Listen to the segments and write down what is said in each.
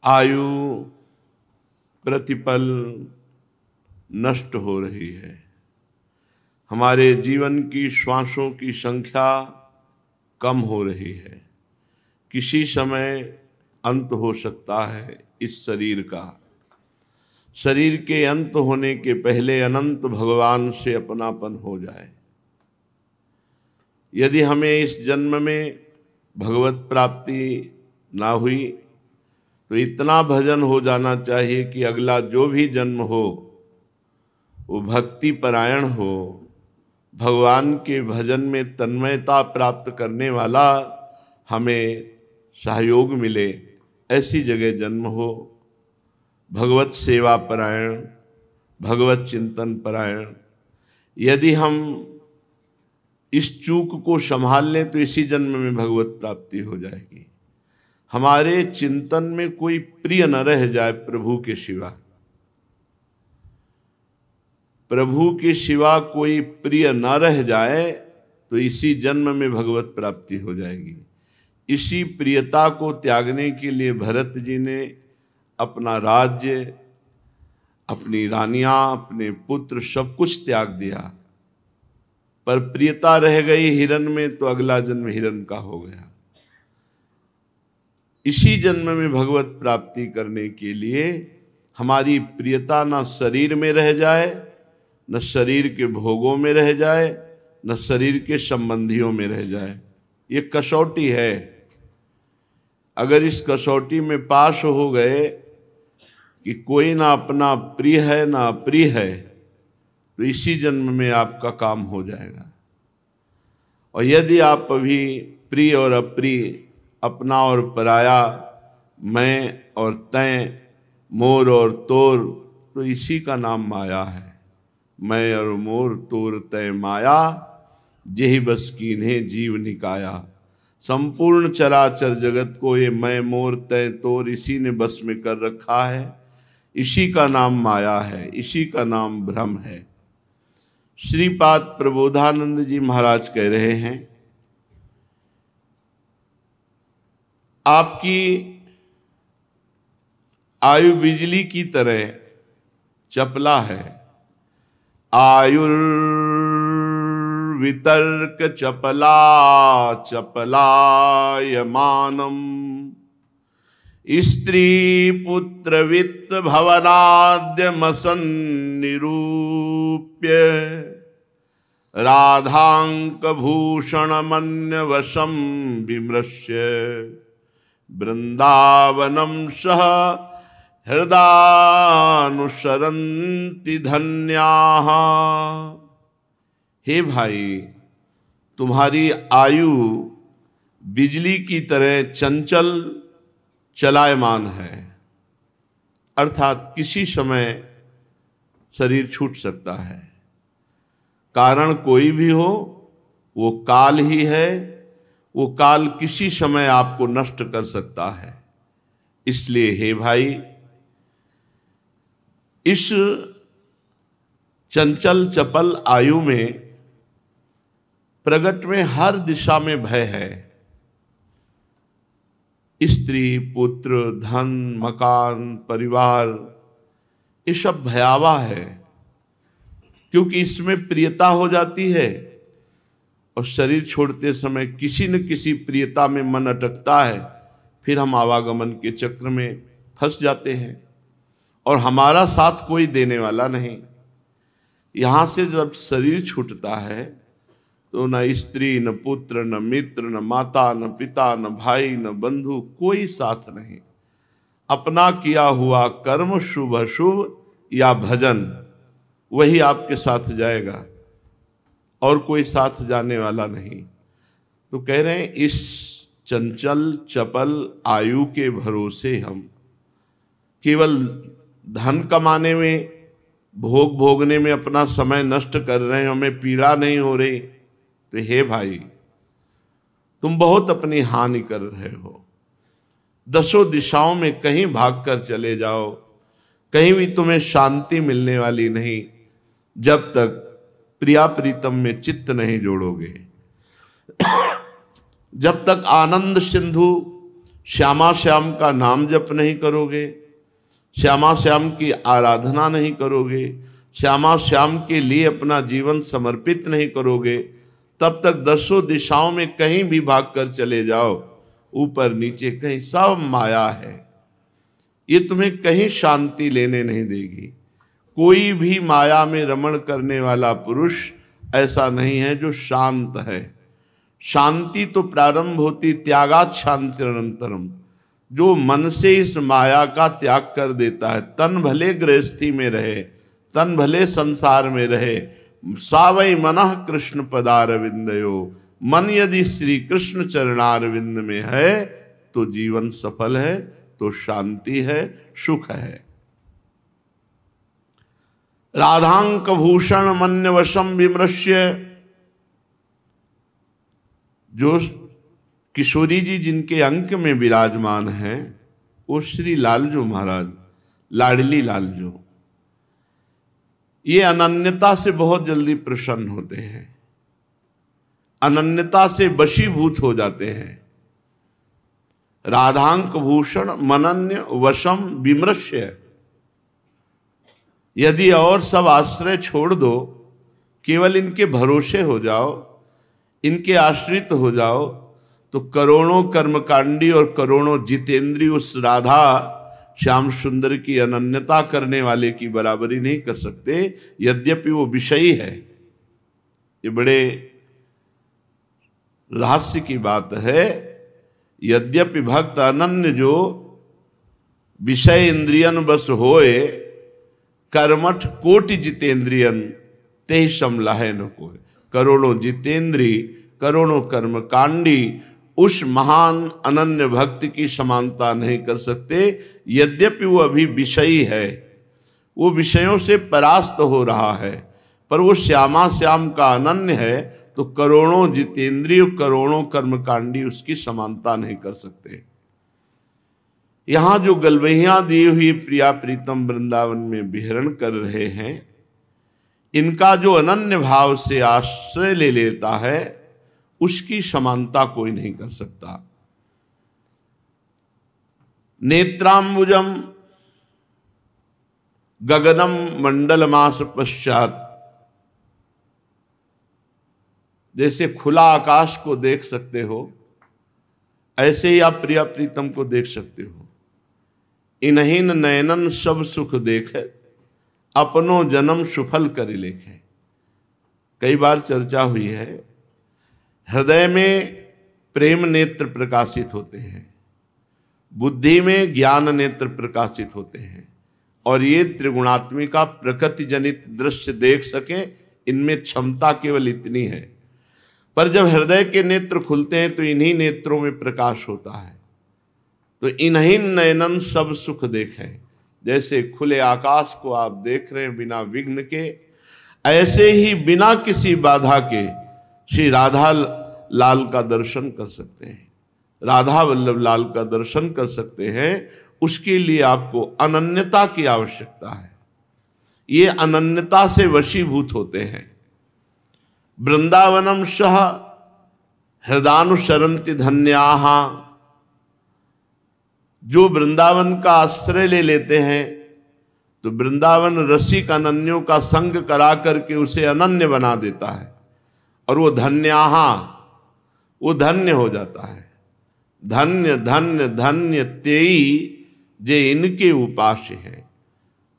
आयु प्रतिपल नष्ट हो रही है। हमारे जीवन की श्वासों की संख्या कम हो रही है। किसी समय अंत हो सकता है इस शरीर का। शरीर के अंत होने के पहले अनंत भगवान से अपनापन हो जाए। यदि हमें इस जन्म में भगवत प्राप्ति ना हुई तो इतना भजन हो जाना चाहिए कि अगला जो भी जन्म हो वो भक्ति परायण हो, भगवान के भजन में तन्मयता प्राप्त करने वाला हमें सहयोग मिले, ऐसी जगह जन्म हो। भगवत सेवा परायण, भगवत चिंतन परायण। यदि हम इस चूक को संभाल लें तो इसी जन्म में भगवत प्राप्ति हो जाएगी। हमारे चिंतन में कोई प्रिय न रह जाए प्रभु के सिवा। प्रभु के सिवा कोई प्रिय न रह जाए तो इसी जन्म में भगवत प्राप्ति हो जाएगी। इसी प्रियता को त्यागने के लिए भरत जी ने अपना राज्य, अपनी रानियां, अपने पुत्र सब कुछ त्याग दिया, पर प्रियता रह गई हिरण में तो अगला जन्म हिरण का हो गया। इसी जन्म में भगवत प्राप्ति करने के लिए हमारी प्रियता न शरीर में रह जाए, न शरीर के भोगों में रह जाए, न शरीर के संबंधियों में रह जाए। ये कसौटी है। अगर इस कसौटी में पास हो गए कि कोई ना अपना प्रिय है ना अप्रिय है तो इसी जन्म में आपका काम हो जाएगा। और यदि आप अभी प्रिय और अप्रिय, अपना और पराया, मैं और तैं, मोर और तोर, तो इसी का नाम माया है। मैं और मोर तोर तय माया, जेहि बस कीन्हे जीव निकाया। संपूर्ण चराचर जगत को ये मैं मोर तय तोर इसी ने बस में कर रखा है। इसी का नाम माया है, इसी का नाम भ्रम है। श्रीपाद प्रबोधानंद जी महाराज कह रहे हैं, आपकी आयु बिजली की तरह चपला है। आयुर्वितर्क चपला चपलायमानम, स्त्री पुत्र वित्त भवनाद्यमसन्निरूप्य, राधांक भूषण मन्य वशम विमृश्य, वृंदावनम सह हृदयानुसरन्ति धन्याः। हे भाई, तुम्हारी आयु बिजली की तरह चंचल चलायमान है, अर्थात किसी समय शरीर छूट सकता है। कारण कोई भी हो, वो काल ही है। वो काल किसी समय आपको नष्ट कर सकता है। इसलिए हे भाई, इस चंचल चपल आयु में प्रगट में हर दिशा में भय है। स्त्री, पुत्र, धन, मकान, परिवार, ये सब भयावह है, क्योंकि इसमें प्रियता हो जाती है और शरीर छोड़ते समय किसी न किसी प्रियता में मन अटकता है। फिर हम आवागमन के चक्र में फंस जाते हैं और हमारा साथ कोई देने वाला नहीं। यहाँ से जब शरीर छूटता है तो न स्त्री, न पुत्र, न मित्र, न माता, न पिता, न भाई, न बंधु, कोई साथ नहीं। अपना किया हुआ कर्म, शुभ अशुभ या भजन, वही आपके साथ जाएगा और कोई साथ जाने वाला नहीं। तो कह रहे हैं, इस चंचल चपल आयु के भरोसे हम केवल धन कमाने में, भोग भोगने में अपना समय नष्ट कर रहे हैं, हमें पीड़ा नहीं हो रही, तो हे भाई, तुम बहुत अपनी हानि कर रहे हो। दसों दिशाओं में कहीं भागकर चले जाओ, कहीं भी तुम्हें शांति मिलने वाली नहीं जब तक प्रिया प्रीतम में चित्त नहीं जोड़ोगे। जब तक आनंद सिंधु श्यामा श्याम का नाम जप नहीं करोगे, श्यामा श्याम की आराधना नहीं करोगे, श्यामा श्याम के लिए अपना जीवन समर्पित नहीं करोगे, तब तक दसों दिशाओं में कहीं भी भागकर चले जाओ, ऊपर नीचे कहीं सब माया है। ये तुम्हें कहीं शांति लेने नहीं देगी। कोई भी माया में रमण करने वाला पुरुष ऐसा नहीं है जो शांत है। शांति तो प्रारंभ होती त्यागात शांति अनंतरम। जो मन से इस माया का त्याग कर देता है, तन भले गृहस्थी में रहे, तन भले संसार में रहे, सावै मनः कृष्ण पदारविंदयो, मन यदि श्री कृष्ण चरणारविंद में है तो जीवन सफल है, तो शांति है, सुख है। राधांक भूषण मन्यवशम विमृश्य, जो किशोरी जी जिनके अंक में विराजमान हैं वो श्री लालजू महाराज, लाडली लालजू, ये अनन्यता से बहुत जल्दी प्रसन्न होते हैं, अनन्यता से वशीभूत हो जाते हैं। राधांक भूषण मनन्य वशम विमृश्य, यदि और सब आश्रय छोड़ दो, केवल इनके भरोसे हो जाओ, इनके आश्रित हो जाओ, तो करोड़ों कर्मकांडी और करोड़ों जितेंद्री उस राधा श्याम सुंदर की अनन्यता करने वाले की बराबरी नहीं कर सकते, यद्यपि वो विषयी है। ये बड़े रहस्य की बात है। यद्यपि भक्त अनन्य जो विषय इंद्रियन बस होए, कर्मठ कोटि जितेंद्रियन ते समलाहे न कोय। करोड़ों जितेंद्री, करोड़ों कर्मकांडी उस महान अनन्य भक्त की समानता नहीं कर सकते, यद्यपि वो अभी विषयी है, वो विषयों से परास्त हो रहा है, पर वो श्यामा श्याम का अनन्य है, तो करोड़ों जितेंद्रिय, करोड़ों कर्मकांडी उसकी समानता नहीं कर सकते। यहाँ जो गलवहियाँ दी हुई प्रिया प्रीतम वृंदावन में विहरण कर रहे हैं, इनका जो अनन्य भाव से आश्रय ले लेता है, उसकी समानता कोई नहीं कर सकता। नेत्रांबुजम गगनम मंडल मास पश्चात, जैसे खुला आकाश को देख सकते हो, ऐसे ही आप प्रिया प्रीतम को देख सकते हो। इन्हीन नयनन सब सुख देखे, अपनो जन्म सुफल कर लेखे। कई बार चर्चा हुई है, हृदय में प्रेम नेत्र प्रकाशित होते हैं, बुद्धि में ज्ञान नेत्र प्रकाशित होते हैं, और ये त्रिगुणात्मिका प्रकृति जनित दृश्य देख सके, इनमें क्षमता केवल इतनी है। पर जब हृदय के नेत्र खुलते हैं तो इन्हीं नेत्रों में प्रकाश होता है। तो इन्हीं नयनन सब सुख देखे, जैसे खुले आकाश को आप देख रहे हैं बिना विघ्न के, ऐसे ही बिना किसी बाधा के श्री राधा लाल का दर्शन कर सकते हैं, राधा वल्लभ लाल का दर्शन कर सकते हैं। उसके लिए आपको अनन्यता की आवश्यकता है। ये अनन्यता से वशीभूत होते हैं। वृंदावनम सह हृदानुसरन्ति धन्याः, जो वृंदावन का आश्रय ले लेते हैं तो वृंदावन रसिक अनन्यों का संग करा करके उसे अनन्य बना देता है, और वो धन्याः, वो धन्य हो जाता है। धन्य धन्य धन्य तेई जे इनके उपास्य हैं।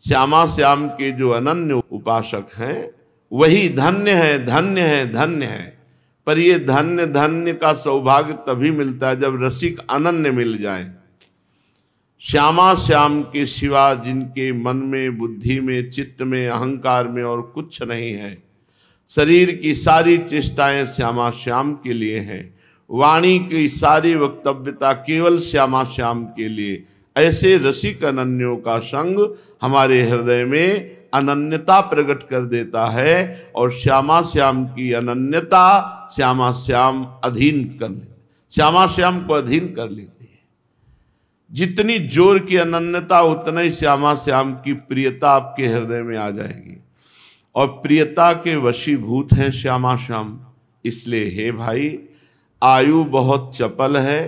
श्यामा श्याम के जो अनन्य उपासक हैं वही धन्य है, धन्य है, धन्य है। पर ये धन्य धन्य का सौभाग्य तभी मिलता है जब रसिक अनन्य मिल जाए। श्यामा श्याम के सिवा जिनके मन में, बुद्धि में, चित्त में, अहंकार में और कुछ नहीं है, शरीर की सारी चेष्टाएं श्यामा श्याम के लिए हैं, वाणी की सारी वक्तव्यता केवल श्यामा श्याम के लिए, ऐसे रसिक अनन्यों का संग हमारे हृदय में अनन्यता प्रकट कर देता है, और श्यामा श्याम की अनन्यता श्यामा श्याम अधीन कर लेते, श्यामा श्याम को अधीन कर लेती है। जितनी जोर की अनन्यता उतना ही श्यामा श्याम की प्रियता आपके हृदय में आ जाएगी, और प्रियता के वशीभूत हैं श्यामा श्याम। इसलिए हे भाई, आयु बहुत चपल है,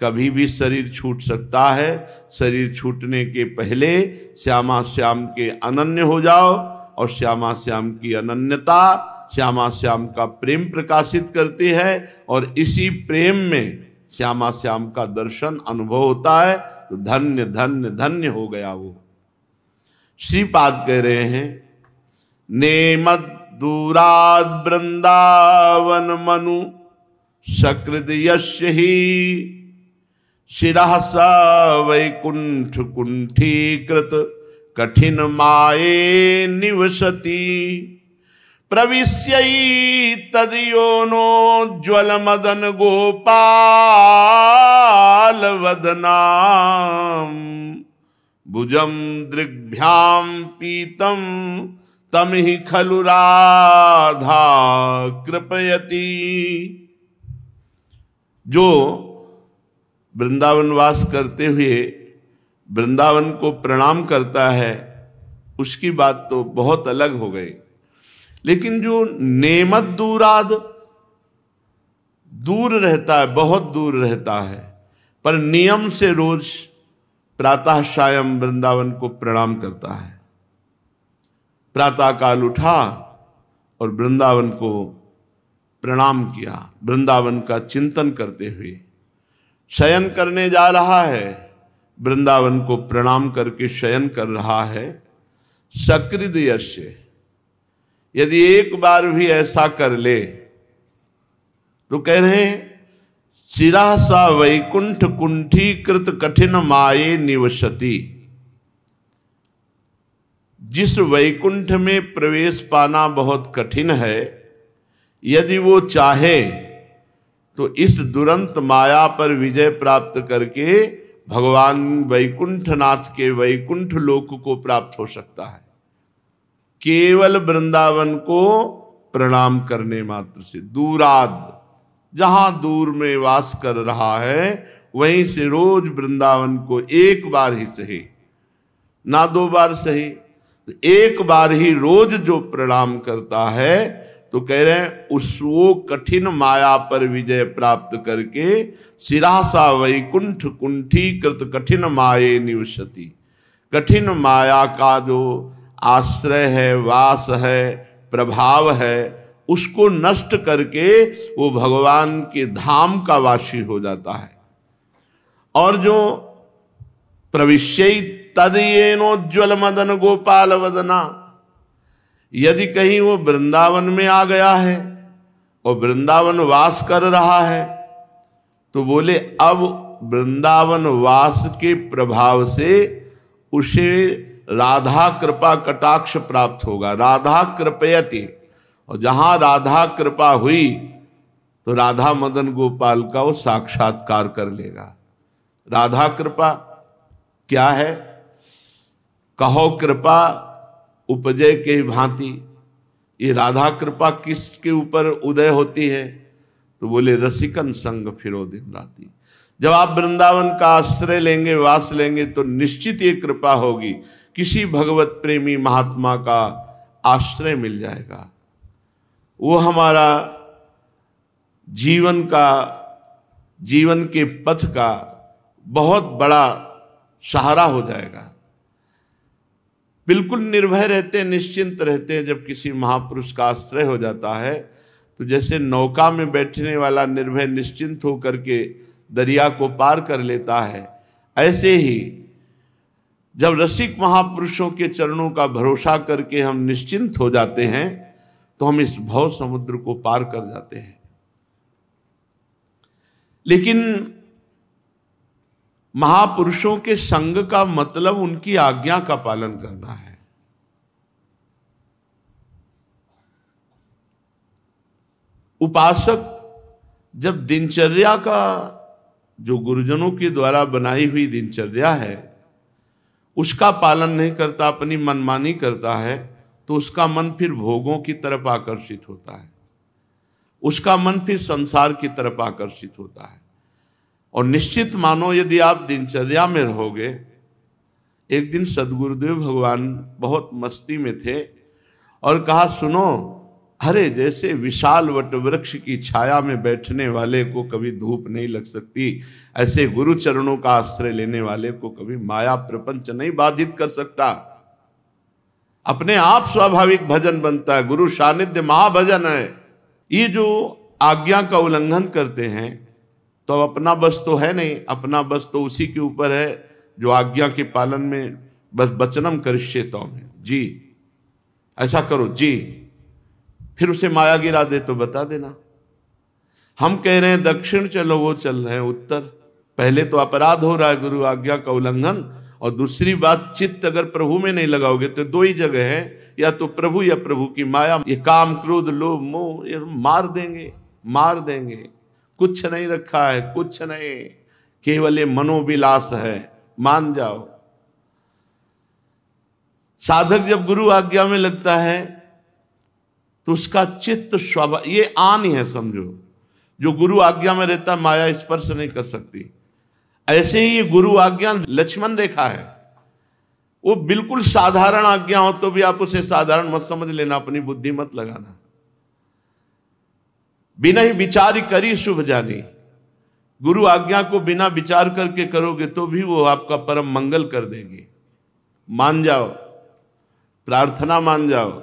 कभी भी शरीर छूट सकता है। शरीर छूटने के पहले श्यामा श्याम के अनन्य हो जाओ, और श्यामा श्याम की अनन्यता श्यामा श्याम का प्रेम प्रकाशित करती है, और इसी प्रेम में श्यामा श्याम का दर्शन अनुभव होता है। तो धन्य धन्य धन्य हो गया वो। श्रीपाद कह रहे हैं, नेमद दूराद वृंदावन मनु सकृद यस्य ही शिरः स वैकुंठ कुंठीकृत कठिन माये निवसति प्रविश्यै तदयोनो ज्वल मदन गोपाल वदनाम भुजम दृग्भ्याम पीतम तम ही खलु राधा कृपयति। जो वृंदावन वास करते हुए वृंदावन को प्रणाम करता है उसकी बात तो बहुत अलग हो गई, लेकिन जो नेमत दूराद दूर रहता है, बहुत दूर रहता है, पर नियम से रोज प्रातः सायं वृंदावन को प्रणाम करता है। प्रातः काल उठा और वृंदावन को प्रणाम किया, वृंदावन का चिंतन करते हुए शयन करने जा रहा है, वृंदावन को प्रणाम करके शयन कर रहा है। सकृद यस्य, यदि एक बार भी ऐसा कर ले तो कह रहे हैं शिरः सा वैकुंठ कुंठीकृत कठिन माये निवसति। जिस वैकुंठ में प्रवेश पाना बहुत कठिन है, यदि वो चाहे तो इस दुरंत माया पर विजय प्राप्त करके भगवान वैकुंठनाथ के वैकुंठ लोक को प्राप्त हो सकता है, केवल वृंदावन को प्रणाम करने मात्र से। दूराद, जहां दूर में वास कर रहा है वहीं से रोज वृंदावन को एक बार ही सही, ना 2 बार सही, तो एक बार ही रोज जो प्रणाम करता है, तो कह रहे हैं उस वो कठिन माया पर विजय प्राप्त करके शिरासा वैकुंठ कुंठीकृत कठिन माये निवसति। कठिन माया का जो आश्रय है, वास है, प्रभाव है, उसको नष्ट करके वो भगवान के धाम का वासी हो जाता है। और जो प्रविश्यै तदयेनोज्ज्वल मदन गोपाल वदना, यदि कहीं वो वृंदावन में आ गया है और वृंदावन वास कर रहा है, तो बोले अब वृंदावन वास के प्रभाव से उसे राधा कृपा कटाक्ष प्राप्त होगा। राधा कृपयति, और जहां राधा कृपा हुई तो राधा मदन गोपाल का वो साक्षात्कार कर लेगा। राधा कृपा क्या है? कहो कृपा उपजय के भांति। ये राधा कृपा किसके ऊपर उदय होती है? तो बोले रसिकन संग फिरो दिन राती। जब आप वृंदावन का आश्रय लेंगे, वास लेंगे, तो निश्चित ये कृपा होगी, किसी भगवत प्रेमी महात्मा का आश्रय मिल जाएगा। वो हमारा जीवन के पथ का बहुत बड़ा सहारा हो जाएगा। बिल्कुल निर्भय रहते हैं, निश्चिंत रहते हैं। जब किसी महापुरुष का आश्रय हो जाता है तो जैसे नौका में बैठने वाला निर्भय निश्चिंत होकर के दरिया को पार कर लेता है, ऐसे ही जब रसिक महापुरुषों के चरणों का भरोसा करके हम निश्चिंत हो जाते हैं तो हम इस भव समुद्र को पार कर जाते हैं। लेकिन महापुरुषों के संग का मतलब उनकी आज्ञा का पालन करना है। उपासक जब दिनचर्या का, जो गुरुजनों के द्वारा बनाई हुई दिनचर्या है, उसका पालन नहीं करता, अपनी मनमानी करता है, तो उसका मन फिर भोगों की तरफ आकर्षित होता है, उसका मन फिर संसार की तरफ आकर्षित होता है। और निश्चित मानो यदि आप दिनचर्या में रहोगे। एक दिन सदगुरुदेव भगवान बहुत मस्ती में थे और कहा, सुनो अरे जैसे विशाल वट वृक्ष की छाया में बैठने वाले को कभी धूप नहीं लग सकती, ऐसे गुरु चरणों का आश्रय लेने वाले को कभी माया प्रपंच नहीं बाधित कर सकता। अपने आप स्वाभाविक भजन बनता है। गुरु सानिध्य महाभजन है। ये जो आज्ञा का उल्लंघन करते हैं तो अपना बस तो है नहीं, अपना बस तो उसी के ऊपर है जो आज्ञा के पालन में बस वचनम करिष्ये में जी ऐसा करो जी, फिर उसे माया गिरा दे तो बता देना। हम कह रहे हैं दक्षिण चलो, वो चल रहे हैं उत्तर। पहले तो अपराध हो रहा है गुरु आज्ञा का उल्लंघन, और दूसरी बात चित्त अगर प्रभु में नहीं लगाओगे तो दो ही जगह है, या तो प्रभु या प्रभु की माया। ये काम क्रोध लोभ मोह ये मार देंगे, मार देंगे। कुछ नहीं रखा है, कुछ नहीं, केवल ये मनोविलास है, मान जाओ। साधक जब गुरु आज्ञा में लगता है तो उसका चित्त स्वभाव, ये आन ही है समझो। जो गुरु आज्ञा में रहता माया स्पर्श नहीं कर सकती। ऐसे ही ये गुरु आज्ञा लक्ष्मण रेखा है। वो बिल्कुल साधारण आज्ञा हो तो भी आप उसे साधारण मत समझ लेना, अपनी बुद्धि मत लगाना। बिना ही विचार करी शुभ जानी। गुरु आज्ञा को बिना विचार करके करोगे तो भी वो आपका परम मंगल कर देगी। मान जाओ, प्रार्थना मान जाओ।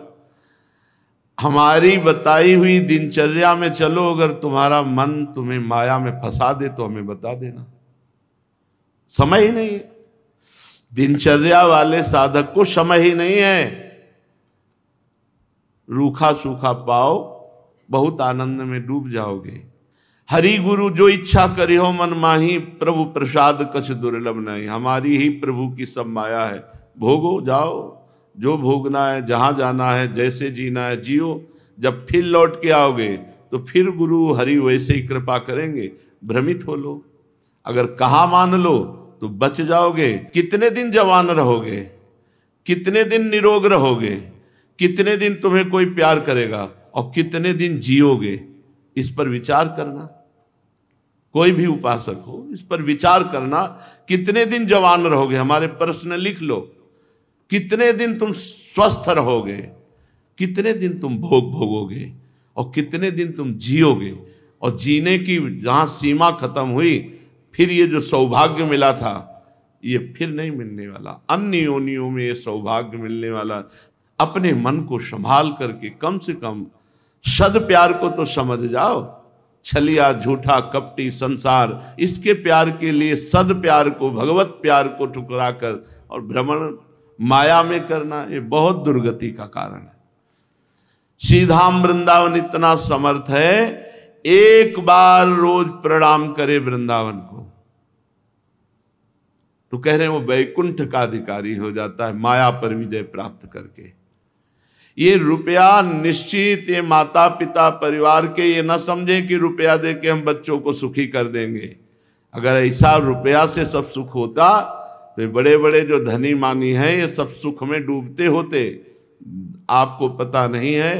हमारी बताई हुई दिनचर्या में चलो, अगर तुम्हारा मन तुम्हें माया में फंसा दे तो हमें बता देना। समय ही नहीं है, दिनचर्या वाले साधक को समय ही नहीं है। रूखा सूखा पाओ, बहुत आनंद में डूब जाओगे। हरि गुरु जो इच्छा करी हो मन माही, प्रभु प्रसाद कछ दुर्लभ नहीं। हमारी ही प्रभु की सब माया है। भोगो जाओ, जो भोगना है, जहां जाना है, जैसे जीना है जियो। जब फिर लौट के आओगे तो फिर गुरु हरि वैसे ही कृपा करेंगे। भ्रमित हो लो, अगर कहा मान लो तो बच जाओगे। कितने दिन जवान रहोगे, कितने दिन निरोग रहोगे, कितने दिन तुम्हें कोई प्यार करेगा और कितने दिन जियोगे, इस पर विचार करना। कोई भी उपासक हो, इस पर विचार करना। कितने दिन जवान रहोगे, हमारे प्रश्न लिख लो। कितने दिन तुम स्वस्थ रहोगे, कितने दिन तुम भोग भोगोगे और कितने दिन तुम जियोगे। और जीने की जहां सीमा खत्म हुई, फिर ये जो सौभाग्य मिला था ये फिर नहीं मिलने वाला। अन्य योनियों में ये सौभाग्य मिलने वाला। अपने मन को संभाल करके कम से कम सद प्यार को तो समझ जाओ। छलिया झूठा कपटी संसार, इसके प्यार के लिए सद प्यार को, भगवत प्यार को ठुकरा कर और भ्रमण माया में करना, ये बहुत दुर्गति का कारण है। सीधाम वृंदावन इतना समर्थ है, एक बार रोज प्रणाम करे वृंदावन को तो कह रहे हैं वो वैकुंठ का अधिकारी हो जाता है, माया पर विजय प्राप्त करके। ये रुपया निश्चित, ये माता पिता परिवार के ये न समझे कि रुपया दे के हम बच्चों को सुखी कर देंगे। अगर ऐसा रुपया से सब सुख होता तो बड़े बड़े जो धनी मानी हैं ये सब सुख में डूबते होते। आपको पता नहीं है,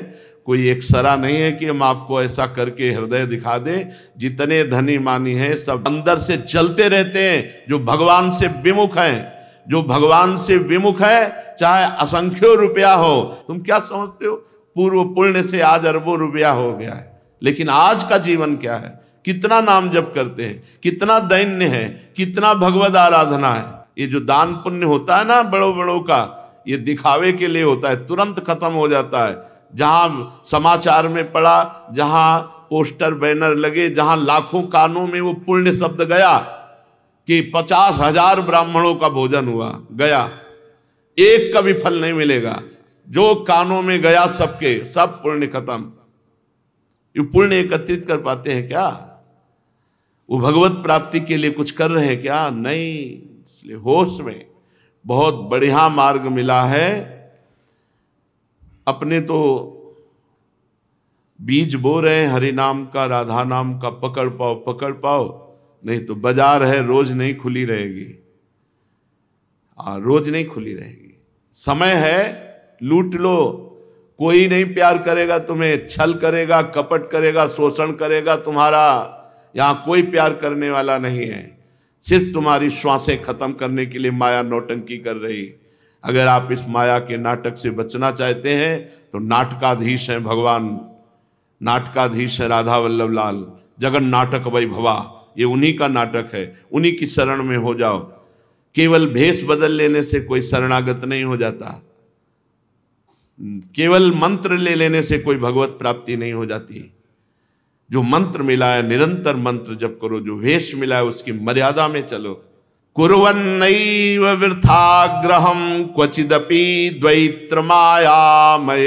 कोई एक सरा नहीं है कि हम आपको ऐसा करके हृदय दिखा दें। जितने धनी मानी हैं सब अंदर से जलते रहते हैं, जो भगवान से विमुख हैं। जो भगवान से विमुख है, चाहे असंख्यों रुपया हो। तुम क्या समझते हो, पूर्व पुण्य से आज अरबों रुपया हो गया है, लेकिन आज का जीवन क्या है? कितना नाम जप करते हैं, कितना दैन्य है, कितना भगवद आराधना है। ये जो दान पुण्य होता है ना बड़ों बड़ों का, ये दिखावे के लिए होता है, तुरंत खत्म हो जाता है। जहां समाचार में पड़ा, जहां पोस्टर बैनर लगे, जहां लाखों कानों में वो पुण्य शब्द गया कि 50,000 ब्राह्मणों का भोजन हुआ, गया, एक का भी फल नहीं मिलेगा। जो कानों में गया सबके सब पुण्य खत्म। ये पुण्य एकत्रित कर पाते हैं क्या? वो भगवत प्राप्ति के लिए कुछ कर रहे हैं क्या? नहीं। इसलिए होश में बहुत बढ़िया मार्ग मिला है। अपने तो बीज बो रहे हैं हरि नाम का, राधा नाम का, पकड़ पाओ पकड़ पाओ, नहीं तो बाजार है रोज नहीं खुली रहेगी। रोज नहीं खुली रहेगी। समय है, लूट लो। कोई नहीं प्यार करेगा तुम्हें, छल करेगा, कपट करेगा, शोषण करेगा तुम्हारा। यहां कोई प्यार करने वाला नहीं है। सिर्फ तुम्हारी श्वासें खत्म करने के लिए माया नौटंकी कर रही। अगर आप इस माया के नाटक से बचना चाहते हैं तो नाटकाधीश हैं भगवान नाटकाधीश है राधा वल्लभ लाल, जगन नाटक वैभवा, ये उन्हीं का नाटक है। उन्हीं की शरण में हो जाओ। केवल भेष बदल लेने से कोई शरणागत नहीं हो जाता, केवल मंत्र ले लेने से कोई भगवत प्राप्ति नहीं हो जाती। जो मंत्र मिला है निरंतर मंत्र जप करो, जो वेश मिला है उसकी मर्यादा में चलो। कुर्वन्नैव वृथाग्रहं क्वचिदपि द्वैत्र मायामये,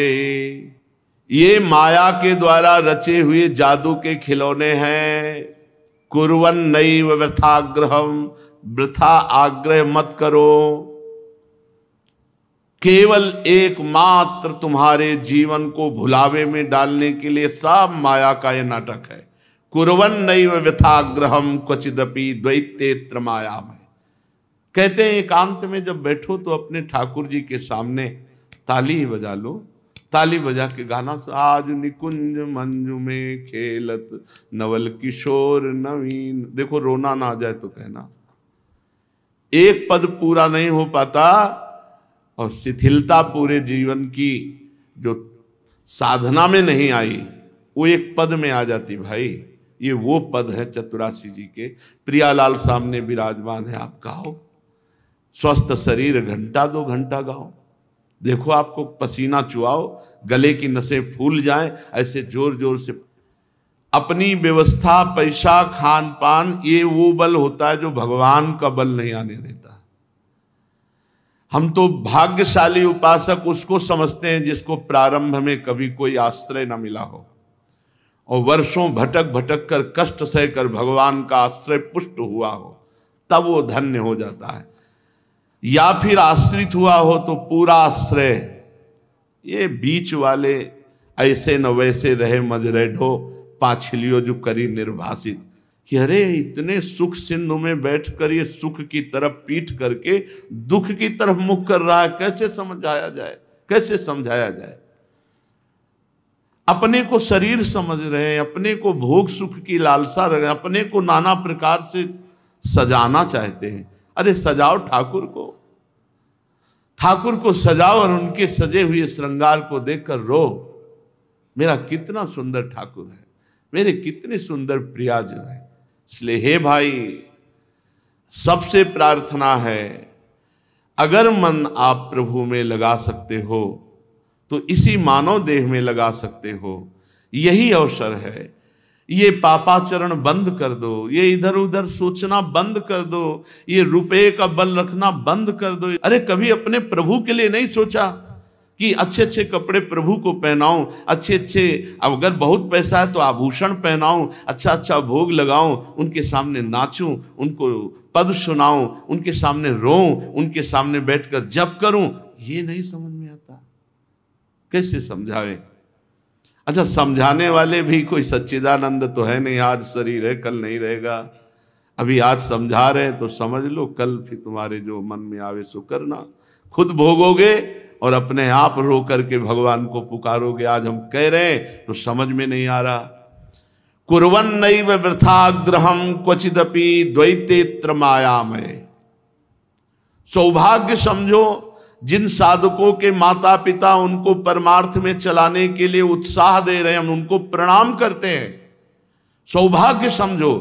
ये माया के द्वारा रचे हुए जादू के खिलौने हैं। कुर्वन्नैव वृथाग्रहं, वृथा आग्रह मत करो। केवल एकमात्र तुम्हारे जीवन को भुलावे में डालने के लिए सब माया का यह नाटक है। कुर्वन्नैव वृथाग्रहं क्वचिदपि द्वैतेत्र मायामय। कहते हैं एकांत में जब बैठो तो अपने ठाकुर जी के सामने ताली ही बजा लो। ताली बजा के गाना, आज निकुंज मंजू में खेलत नवल किशोर नवीन। देखो रोना ना आ जाए तो कहना। एक पद पूरा नहीं हो पाता और शिथिलता पूरे जीवन की जो साधना में नहीं आई वो एक पद में आ जाती। भाई ये वो पद है चतुरासी जी के। प्रियालाल सामने विराजमान है, आप गाओ। स्वस्थ शरीर घंटा 2 घंटा गाओ। देखो आपको पसीना चुआओ, गले की नसें फूल जाएं, ऐसे जोर जोर से। अपनी व्यवस्था, पैसा, खान पान, ये वो बल होता है जो भगवान का बल नहीं आने देता। हम तो भाग्यशाली उपासक उसको समझते हैं जिसको प्रारंभ में कभी कोई आश्रय न मिला हो और वर्षों भटक भटक कर कष्ट सहकर भगवान का आश्रय पुष्ट हुआ हो, तब वो धन्य हो जाता है। या फिर आश्रित हुआ हो तो पूरा आश्रय। ये बीच वाले ऐसे न वैसे रहे मजरेढो, पाछलियो जो करी निर्भाषित। कि अरे इतने सुख सिंधु में बैठकर ये सुख की तरफ पीठ करके दुख की तरफ मुख कर रहा है, कैसे समझाया जाए, कैसे समझाया जाए। अपने को शरीर समझ रहे हैं, अपने को भोग सुख की लालसा रहे, अपने को नाना प्रकार से सजाना चाहते हैं। अरे सजाओ ठाकुर को, ठाकुर को सजाओ और उनके सजे हुए श्रृंगार को देखकर रो। मेरा कितना सुंदर ठाकुर है, मेरे कितने सुंदर प्रियाजन है। इसलिए हे भाई, सबसे प्रार्थना है, अगर मन आप प्रभु में लगा सकते हो तो इसी मानव देह में लगा सकते हो। यही अवसर है। ये पापाचरण बंद कर दो, ये इधर उधर सोचना बंद कर दो, ये रुपए का बल रखना बंद कर दो। अरे कभी अपने प्रभु के लिए नहीं सोचा कि अच्छे अच्छे कपड़े प्रभु को पहनाऊं, अच्छे अच्छे, अगर बहुत पैसा है तो आभूषण पहनाऊं, अच्छा अच्छा भोग लगाऊं, उनके सामने नाचूं, उनको पद सुनाऊं, उनके सामने रोऊं, उनके सामने बैठकर जप करूं। ये नहीं समझ में आता, कैसे समझावे। अच्छा, समझाने वाले भी कोई सच्चिदानंद तो है नहीं। आज शरीर है, कल नहीं रहेगा। अभी आज समझा रहे तो समझ लो, कल फिर तुम्हारे जो मन में आवे सो करना। खुद भोगोगे और अपने आप रो करके भगवान को पुकारोगे। आज हम कह रहे हैं तो समझ में नहीं आ रहा। कुर्वन्नैव वृथाग्रहं क्वचिदपि द्वैतेत्र मायामय। सौभाग्य समझो जिन साधकों के माता पिता उनको परमार्थ में चलाने के लिए उत्साह दे रहे हैं, हम उनको प्रणाम करते हैं। सौभाग्य समझो।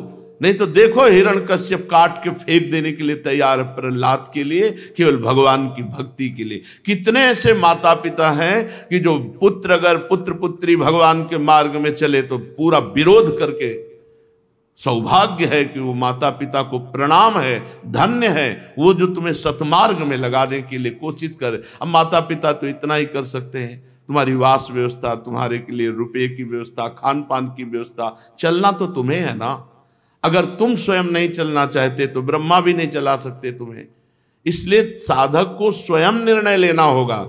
नहीं तो देखो हिरण्यकश्यप काट के फेंक देने के लिए तैयार है प्रहलाद के लिए, केवल भगवान की भक्ति के लिए। कितने ऐसे माता पिता हैं कि जो पुत्र, अगर पुत्र पुत्री भगवान के मार्ग में चले तो पूरा विरोध करके। सौभाग्य है कि वो माता पिता को प्रणाम है, धन्य है वो जो तुम्हें सतमार्ग में लगाने के लिए कोशिश करे। अब माता पिता तो इतना ही कर सकते हैं, तुम्हारी वास व्यवस्था, तुम्हारे के लिए रुपये की व्यवस्था, खान पान की व्यवस्था, चलना तो तुम्हें है ना। अगर तुम स्वयं नहीं चलना चाहते तो ब्रह्मा भी नहीं चला सकते तुम्हें। इसलिए साधक को स्वयं निर्णय लेना होगा।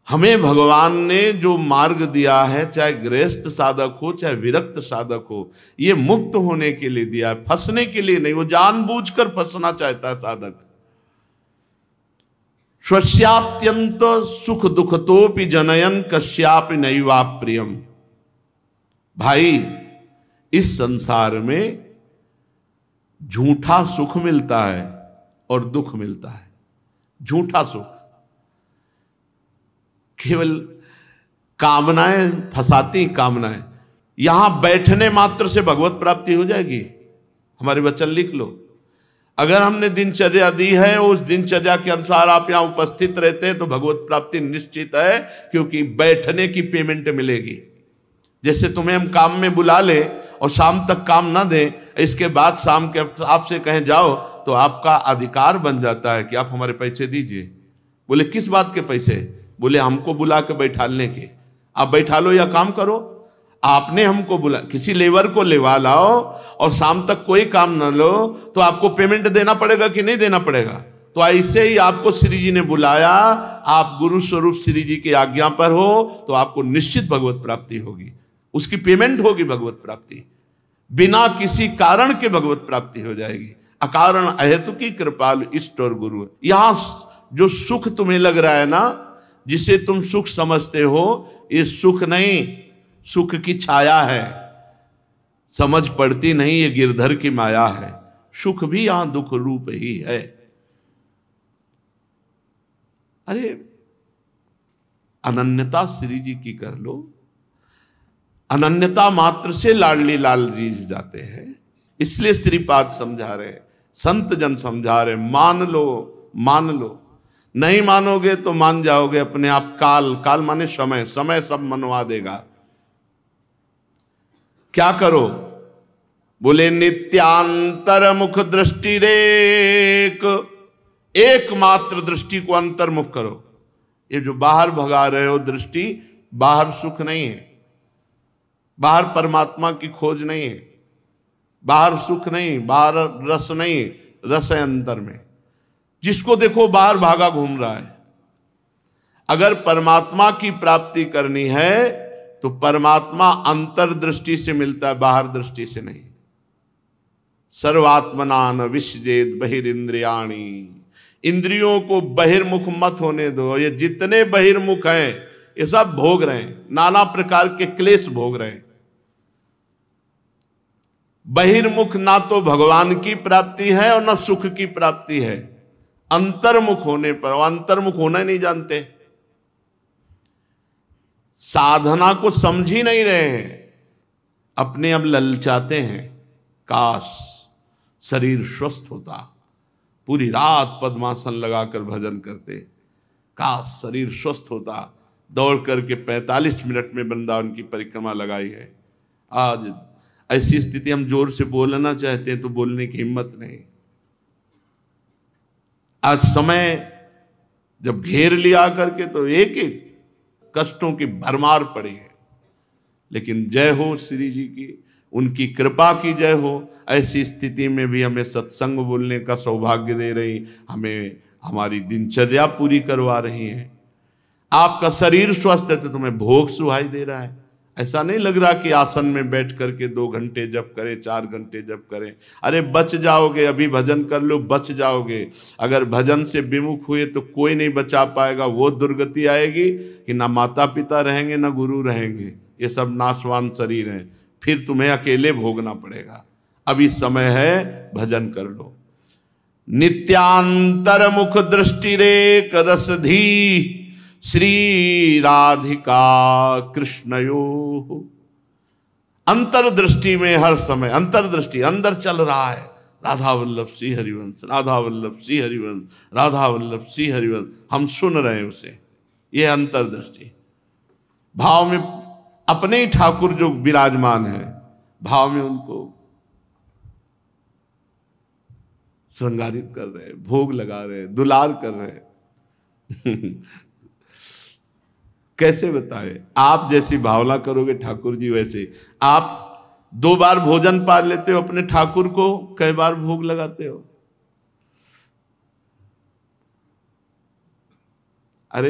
हमें भगवान ने जो मार्ग दिया है, चाहे गृहस्थ साधक हो चाहे विरक्त साधक हो, ये मुक्त होने के लिए दिया है, फंसने के लिए नहीं। वो जानबूझकर फंसना चाहता है साधक। स्वस्यात्यंत सुख दुखतोपि जनयन कस्यापि नैवा प्रियम। भाई, इस संसार में झूठा सुख मिलता है और दुख मिलता है। झूठा सुख, केवल कामनाएं फंसाती कामनाएं। यहां बैठने मात्र से भगवत प्राप्ति हो जाएगी। हमारे वचन लिख लो। अगर हमने दिनचर्या दी है, उस दिनचर्या के अनुसार आप यहां उपस्थित रहते हैं तो भगवत प्राप्ति निश्चित है, क्योंकि बैठने की पेमेंट मिलेगी। जैसे तुम्हें हम काम में बुला ले और शाम तक काम ना दें, इसके बाद शाम के आपसे कहें जाओ, तो आपका अधिकार बन जाता है कि आप हमारे पैसे दीजिए। बोले किस बात के पैसे? बोले हमको बुला के बैठालने के। आप बैठा लो या काम करो। आपने हमको बुला, किसी लेबर को लेवा लाओ और शाम तक कोई काम ना लो, तो आपको पेमेंट देना पड़ेगा कि नहीं देना पड़ेगा? तो ऐसे ही आपको श्री जी ने बुलाया, आप गुरु स्वरूप श्री जी की आज्ञा पर हो, तो आपको निश्चित भगवत प्राप्ति होगी, उसकी पेमेंट होगी। भगवत प्राप्ति बिना किसी कारण के भगवत प्राप्ति हो जाएगी। अकारण अहेतु की कृपालु इष्ट और गुरु। यहां जो सुख तुम्हें लग रहा है ना, जिसे तुम सुख समझते हो, ये सुख नहीं, सुख की छाया है, समझ पड़ती नहीं, ये गिरधर की माया है। सुख भी यहां दुख रूप ही है। अरे अनन्यता श्री जी की कर लो, अनन्यता मात्र से लाडली लाल जी जाते हैं। इसलिए श्रीपाद समझा रहे, संत जन समझा रहे, मान लो मान लो। नहीं मानोगे तो मान जाओगे अपने आप। काल, काल माने समय, समय सब मनवा देगा। क्या करो? बोले नित्यांतर मुख दृष्टि रेक, एकमात्र दृष्टि को अंतर्मुख करो। ये जो बाहर भगा रहे हो दृष्टि, बाहर सुख नहीं है, बाहर परमात्मा की खोज नहीं है, बाहर सुख नहीं, बाहर रस नहीं, रस है अंतर में। जिसको देखो बाहर भागा घूम रहा है। अगर परमात्मा की प्राप्ति करनी है तो परमात्मा अंतर्दृष्टि से मिलता है, बाहर दृष्टि से नहीं। सर्वात्मनान विश्जेद बहिरिंद्रियाणि, इंद्रियों को बहिर्मुख मत होने दो। ये जितने बहिर्मुख हैं ये सब भोग रहे हैं, नाना प्रकार के क्लेश भोग रहे हैं। बहिर्मुख ना तो भगवान की प्राप्ति है और ना सुख की प्राप्ति है। अंतर्मुख होने पर, अंतर्मुख होना नहीं जानते, साधना को समझ ही नहीं रहे हैं, अपने अब ललचाते हैं। काश शरीर स्वस्थ होता, पूरी रात पद्मासन लगाकर भजन करते। काश शरीर स्वस्थ होता, दौड़ करके 45 मिनट में वृंदावन की परिक्रमा लगाई है। आज ऐसी स्थिति, हम जोर से बोलना चाहते हैं तो बोलने की हिम्मत नहीं। आज समय जब घेर लिया करके तो एक एक कष्टों की भरमार पड़ी है। लेकिन जय हो श्री जी की, उनकी कृपा की जय हो। ऐसी स्थिति में भी हमें सत्संग बोलने का सौभाग्य दे रही, हमें हमारी दिनचर्या पूरी करवा रही हैं। आपका शरीर स्वस्थ है तो तुम्हें भोग सुहाई दे रहा है। ऐसा नहीं लग रहा कि आसन में बैठ करके 2 घंटे जप करें, 4 घंटे जप करें। अरे बच जाओगे, अभी भजन कर लो, बच जाओगे। अगर भजन से विमुख हुए तो कोई नहीं बचा पाएगा। वो दुर्गति आएगी कि ना माता पिता रहेंगे ना गुरु रहेंगे, ये सब नाशवान शरीर हैं, फिर तुम्हें अकेले भोगना पड़ेगा। अभी समय है, भजन कर लो। नित्यांतर मुख दृष्टि रेक रसधी श्री राधिका कृष्णयो। अंतर्दृष्टि में हर समय, अंतर्दृष्टि अंदर चल रहा है। राधा वल्लभ श्री हरिवंश, राधा वल्लभ श्री हरिवंश, राधा वल्लभ श्री हरिवंश, हम सुन रहे हैं उसे। यह अंतर्दृष्टि। भाव में अपने ही ठाकुर जो विराजमान है, भाव में उनको श्रृंगारित कर रहे हैं, भोग लगा रहे हैं, दुलार कर रहे हैं। कैसे बताए? आप जैसी भावना करोगे ठाकुर जी वैसे। आप 2 बार भोजन पा लेते हो अपने ठाकुर को, कई बार भोग लगाते हो? अरे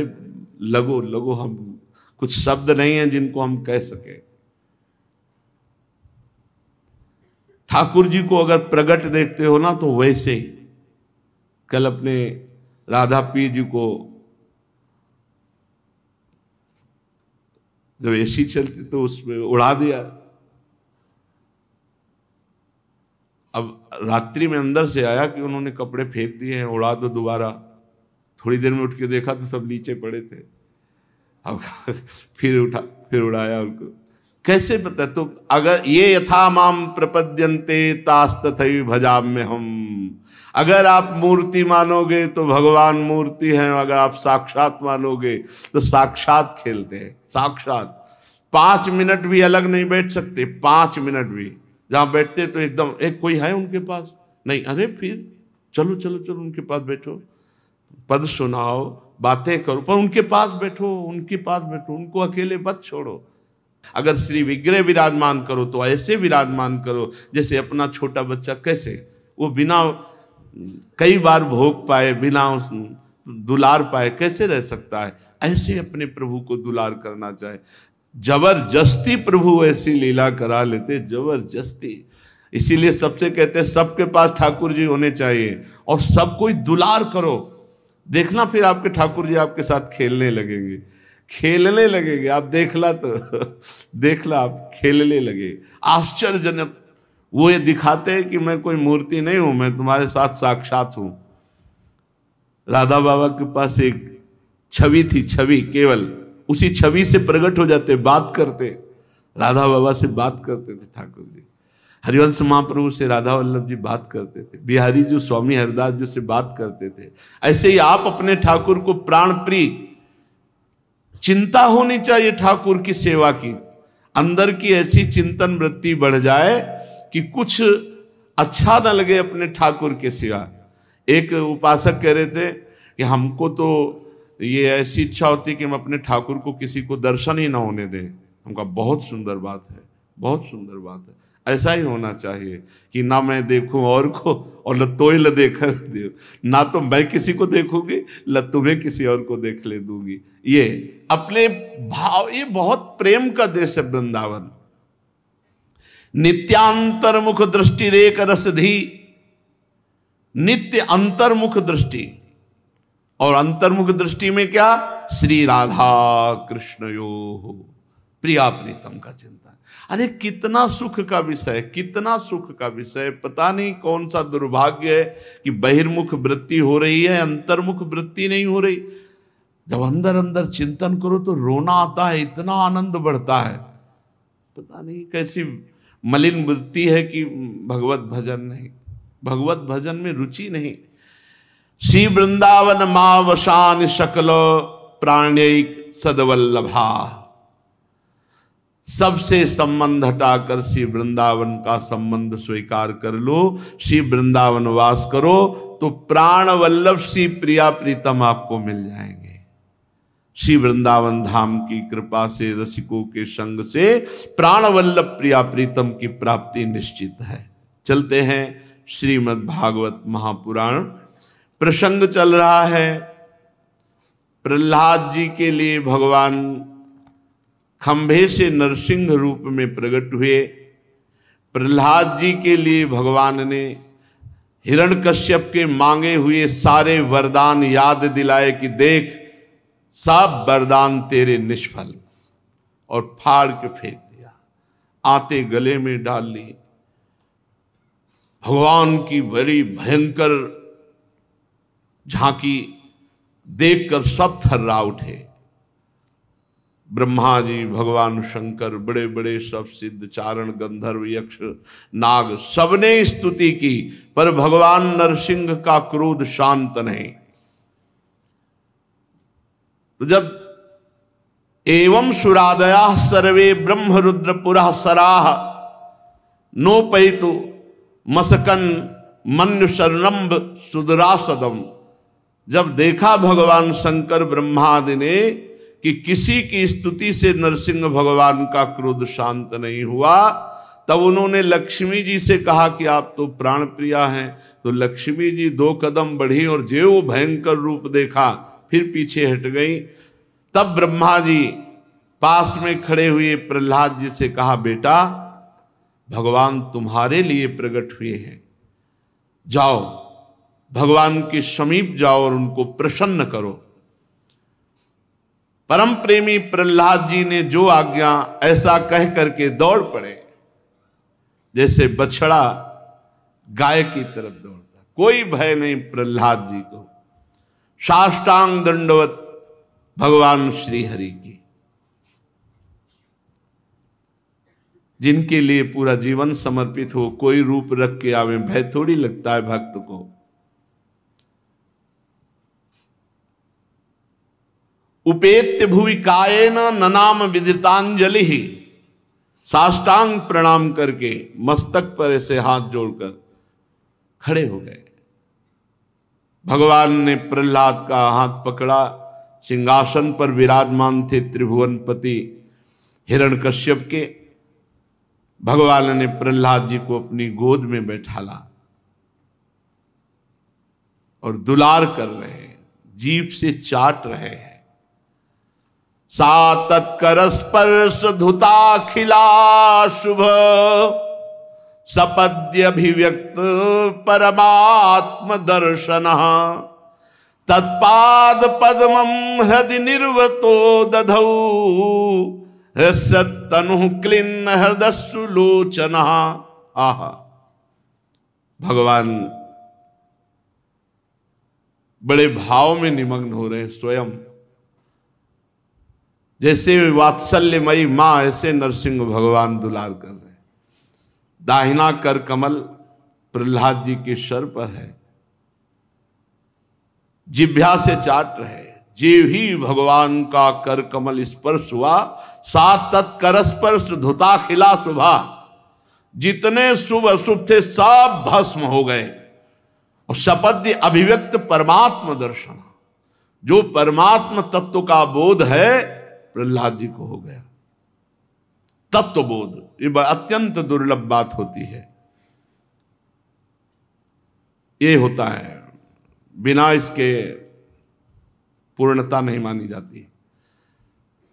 लगो लगो, हम कुछ शब्द नहीं है जिनको हम कह सके। ठाकुर जी को अगर प्रगट देखते हो ना तो वैसे ही। कल अपने राधा पी जी को जब एसी चलती तो उसमें उड़ा दिया। अब रात्रि में अंदर से आया कि उन्होंने कपड़े फेंक दिए हैं, उड़ा दो दोबारा। थोड़ी देर में उठ के देखा तो सब नीचे पड़े थे। अब फिर उड़ाया उनको। कैसे पता? तो अगर ये यथा माम प्रपद्यन्ते तास्तथैव भजाम्य हम, अगर आप मूर्ति मानोगे तो भगवान मूर्ति हैं, अगर आप साक्षात मानोगे तो साक्षात खेलते हैं, साक्षात। 5 मिनट भी अलग नहीं बैठ सकते, 5 मिनट भी। जहां बैठते तो एकदम एक कोई है उनके पास नहीं, अरे फिर चलो चलो चलो उनके पास बैठो, पद सुनाओ, बातें करो, पर उनके पास बैठो, उनके पास बैठो, उनको अकेले मत छोड़ो। अगर श्री विग्रह विराजमान करो तो ऐसे विराजमान करो जैसे अपना छोटा बच्चा, कैसे वो बिना कई बार भोग पाए, बिना दुलार पाए कैसे रह सकता है? ऐसे अपने प्रभु को दुलार करना चाहे। जबरदस्ती प्रभु ऐसी लीला करा लेते, जबरदस्ती। इसीलिए सबसे कहते हैं सबके पास ठाकुर जी होने चाहिए और सब कोई दुलार करो। देखना फिर आपके ठाकुर जी आपके साथ खेलने लगेंगे, खेलने लगेंगे। आप देखला तो देखला आप खेलने लगे। आश्चर्यजनक वो ये दिखाते हैं कि मैं कोई मूर्ति नहीं हूं, मैं तुम्हारे साथ साक्षात हूं। राधा बाबा के पास एक छवि थी, छवि, केवल उसी छवि से प्रकट हो जाते, बात करते, राधा बाबा से बात करते थे ठाकुर जी। हरिवंश महाप्रभु से राधा वल्लभ जी बात करते थे, बिहारी जी स्वामी हरिदास जी से बात करते थे। ऐसे ही आप अपने ठाकुर को प्राण प्रिय, चिंता होनी चाहिए ठाकुर की सेवा की, अंदर की ऐसी चिंतन वृत्ति बढ़ जाए कि कुछ अच्छा न लगे अपने ठाकुर के सिवा। एक उपासक कह रहे थे कि हमको तो ये ऐसी इच्छा होती कि हम अपने ठाकुर को किसी को दर्शन ही ना होने दें। हमका बहुत सुंदर बात है, बहुत सुंदर बात है। ऐसा ही होना चाहिए कि ना मैं देखूं और को और न तो ल देखा दे, ना तो मैं किसी को देखूंगी न तुम्हें किसी और को देख ले दूंगी। ये अपने भाव, ये बहुत प्रेम का देश है वृंदावन। नित्यांतर्मुख दृष्टि रेक रसधी, नित्य अंतर्मुख दृष्टि। और अंतर्मुख दृष्टि में क्या? श्री राधा कृष्णयो प्रिया प्रीतम का चिंतन। अरे कितना सुख का विषय, कितना सुख का विषय। पता नहीं कौन सा दुर्भाग्य है कि बहिर्मुख वृत्ति हो रही है, अंतर्मुख वृत्ति नहीं हो रही। जब अंदर अंदर चिंतन करो तो रोना आता है, इतना आनंद बढ़ता है। पता नहीं कैसी मलिन वृत्ति है कि भगवत भजन नहीं, भगवत भजन में रुचि नहीं। श्री वृंदावन मावशान शकल प्राणैक सदवल्लभा, सबसे संबंध हटाकर श्री वृंदावन का संबंध स्वीकार कर लो, श्री वृंदावन वास करो तो प्राण वल्लभ श्री प्रिया प्रीतम आपको मिल जाएंगे। श्री वृंदावन धाम की कृपा से, रसिकों के संग से प्राण वल्लभ प्रिया प्रीतम की प्राप्ति निश्चित है। चलते हैं श्रीमद् भागवत महापुराण। प्रसंग चल रहा है प्रहलाद जी के लिए भगवान खंभे से नरसिंह रूप में प्रकट हुए। प्रहलाद जी के लिए भगवान ने हिरण्यकश्यप के मांगे हुए सारे वरदान याद दिलाए कि देख सब वरदान तेरे निष्फल, और फाड़ के फेंक दिया, आते गले में डाल ली। भगवान की बड़ी भयंकर झांकी देखकर सब थर्रा उठे। ब्रह्मा जी, भगवान शंकर, बड़े बड़े सब सिद्ध, चारण, गंधर्व, यक्ष, नाग, सबने स्तुति की, पर भगवान नरसिंह का क्रोध शांत नहीं। तो जब एवं सुरादया सर्वे ब्रह्म रुद्र पुरा सराह नोपैतु मसकन मन्यु शरणम्ब सुदरासदम, जब देखा भगवान शंकर ब्रह्मादि ने कि किसी की स्तुति से नरसिंह भगवान का क्रोध शांत नहीं हुआ, तब उन्होंने लक्ष्मी जी से कहा कि आप तो प्राण प्रिया हैं। तो लक्ष्मी जी 2 कदम बढ़ी और जो वो भयंकर रूप देखा फिर पीछे हट गई। तब ब्रह्मा जी पास में खड़े हुए प्रहलाद जी से कहा, बेटा भगवान तुम्हारे लिए प्रकट हुए हैं, जाओ भगवान के समीप जाओ और उनको प्रसन्न करो। परम प्रेमी प्रहलाद जी ने जो आज्ञा, ऐसा कह करके दौड़ पड़े जैसे बछड़ा गाय की तरफ दौड़ता। कोई भय नहीं प्रहलाद जी को। साष्टांग दंडवत भगवान श्री हरि की, जिनके लिए पूरा जीवन समर्पित हो, कोई रूप रख के आवे, भय थोड़ी लगता है भक्त को। उपेत्य भुवि कायेन ननाम विदितांजलि, साष्टांग प्रणाम करके मस्तक पर ऐसे हाथ जोड़कर खड़े हो गए। भगवान ने प्रहलाद का हाथ पकड़ा। सिंहासन पर विराजमान थे त्रिभुवनपति हिरण्यकश्यप के। भगवान ने प्रहलाद जी को अपनी गोद में बैठाला और दुलार कर रहे हैं, जीभ से चाट रहे हैं। सा तत्कर स्पर्श धुताखिला शुभ, सपद्यभिव्यक्त परमात्म दर्शन, तत्पाद पद्मं हृदि निर्वतो दधौ, तनु क्लिन्न हृदय सुलोचन। आहा, भगवान बड़े भाव में निमग्न हो रहे हैं स्वयं। जैसे वात्सल्यमयी मां, ऐसे नरसिंह भगवान दुलार कर रहे हैं। दाहिना कर कमल प्रहलाद जी के सर पर है, जिह्वा से चाट रहे। जीव ही भगवान का कर कमल स्पर्श हुआ, सात तत्कर स्पर्श धुता खिला शुभा। जितने शुभ अशुभ थे सब भस्म हो गए। और शपद्य अभिव्यक्त परमात्म दर्शन, जो परमात्म तत्व का बोध है प्रहलाद जी को हो गया। तत्व बोध ये अत्यंत दुर्लभ बात होती है। ये होता है, बिना इसके पूर्णता नहीं मानी जाती।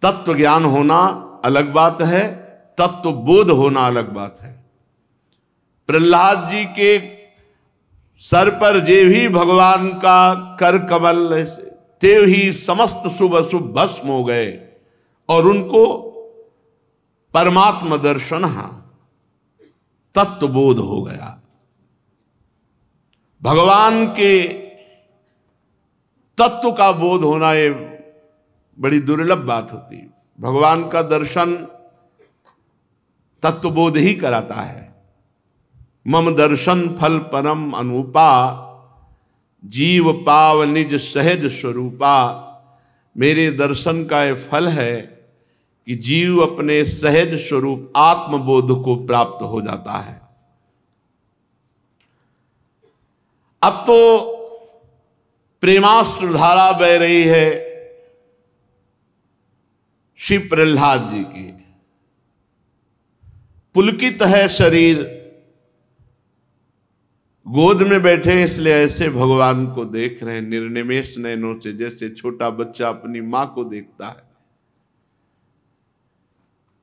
तत्व ज्ञान होना अलग बात है, तत्व बोध होना अलग बात है। प्रहलाद जी के सर पर जे भी भगवान का कर कमल, ते ही समस्त शुभ अशुभ भस्म हो गए और उनको परमात्म दर्शन, तत्व बोध हो गया। भगवान के तत्व का बोध होना ये बड़ी दुर्लभ बात होती है। भगवान का दर्शन तत्व बोध ही कराता है। मम दर्शन फल परम अनुपा, जीव पाव निज सहज स्वरूपा। मेरे दर्शन का यह फल है कि जीव अपने सहज स्वरूप आत्मबोध को प्राप्त हो जाता है। अब तो प्रेमाश्रुधारा बह रही है श्री प्रहलाद जी की। पुलकित है शरीर, गोद में बैठे इसलिए ऐसे भगवान को देख रहे हैं निर्निमेष नयनों से, जैसे छोटा बच्चा अपनी मां को देखता है।